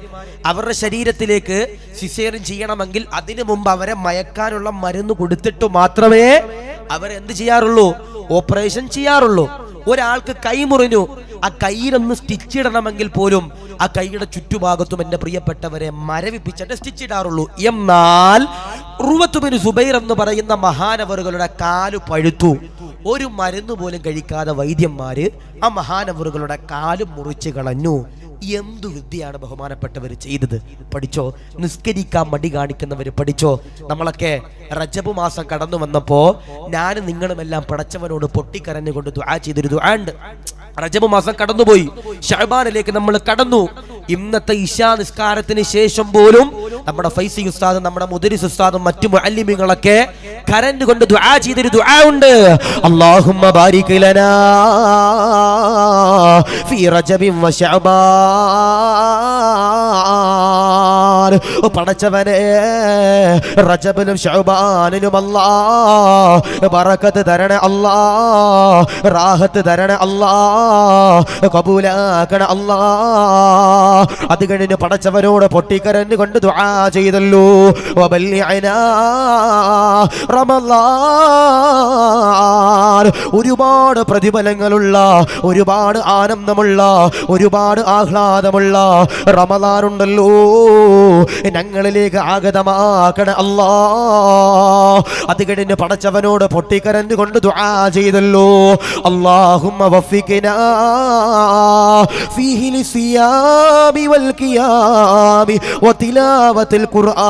അവരുടെ ശരീരത്തിലേക്ക് സിസേറിയൻ ചെയ്യണമെങ്കിൽ അതിനു മുമ്പ് അവരെ മയക്കാനുള്ള മരുന്ന് കൊടുത്തിട്ട് മാത്രമേ അവരെന്ത് ചെയ്യാറുള്ളൂ, ഓപ്പറേഷൻ ചെയ്യാറുള്ളൂ. ഒരാൾക്ക് കൈ മുറിഞ്ഞു, ആ കൈയിലൊന്ന് സ്റ്റിച്ച് ഇടണമെങ്കിൽ പോലും ആ കൈയുടെ ചുറ്റുഭാഗത്തും എൻ്റെ പ്രിയപ്പെട്ടവരെ മരവിപ്പിച്ചിട്ട് സ്റ്റിച്ച് ഇടാറുള്ളൂ. എന്നാൽ ഉർവത്ത് ബിൻ സുബൈർ എന്ന് പറയുന്ന മഹാനവറുകളുടെ കാല് പഴുത്തു, ഒരു മരുന്ന് പോലും കഴിക്കാതെ വൈദ്യന്മാര് ആ മഹാനവറുകളുടെ കാല് മുറിച്ച് കളഞ്ഞു. എന്തു വിദ്യയാണ് ബഹുമാനപ്പെട്ടവർ ചെയ്തത്? പഠിച്ചോ. നിസ്കരിക്കാൻ മടി കാണിക്കുന്നവര് പഠിച്ചോ. നമ്മളൊക്കെ റജബ് മാസം കടന്നു വന്നപ്പോ ഞാനും നിങ്ങളുമെല്ലാം പടച്ചവനോട് പൊട്ടിക്കരഞ്ഞുകൊണ്ട് ദുആ ചെയ്തൊരു ദുആ ഉണ്ട്. റജബ് മാസം കടന്നുപോയി, ശഅബാനിലേക്ക് നമ്മൾ കടന്നു. ഇന്നത്തെ ഇശാ നിസ്കാരത്തിന് ശേഷം പോലും നമ്മുടെ ഫൈസി ഉസ്താദും നമ്മുടെ മുദരിസ് ഉസ്താദും മറ്റു മുഅല്ലിമീങ്ങളൊക്കെ കരഞ്ഞുകൊണ്ട് ദുആ ചെയ്തൊരു ദുആ ഉണ്ട്. അല്ലാഹുമ്മ ബാരിക് ലനാ ഫീ റജബിൻ വ ശഅബാൻ. പടച്ചവനെ, റജബിലും ശഅബാനിലും അല്ലാഹ് ബറക്കത്ത് തരണേ അല്ലാഹ്, റാഹത്ത് തരണേ അല്ലാഹ്, കബൂലാക്കണേ അല്ലാഹ്. അത് കഴിഞ്ഞ് പടച്ചവനോട് പൊട്ടിക്കരഞ്ഞുകൊണ്ട് ദുആ ചെയ്തല്ലോ. വബല്ലിഅനാ റമളാൻ. ഒരുപാട് പ്രതിഫലങ്ങളുള്ള, ഒരുപാട് ആനന്ദമുള്ള, ഒരുപാട് ആഹ്ലാദമുള്ള റമളാൻ ഉണ്ടല്ലോ, ഞങ്ങളിലേക്ക് ആഗതമാക്കണേ അല്ലാഹ്. അത് കഴിഞ്ഞ് പടച്ചവനോട് പൊട്ടിക്കരഞ്ഞുകൊണ്ട് ദുആ ചെയ്തല്ലോ. അല്ലാഹുമ്മ വഫിഖ്നാ ഫീഹി ലിസിയാമി വൽ ഖിയാമി വതിലാവത്തിൽ ഖുർആൻ.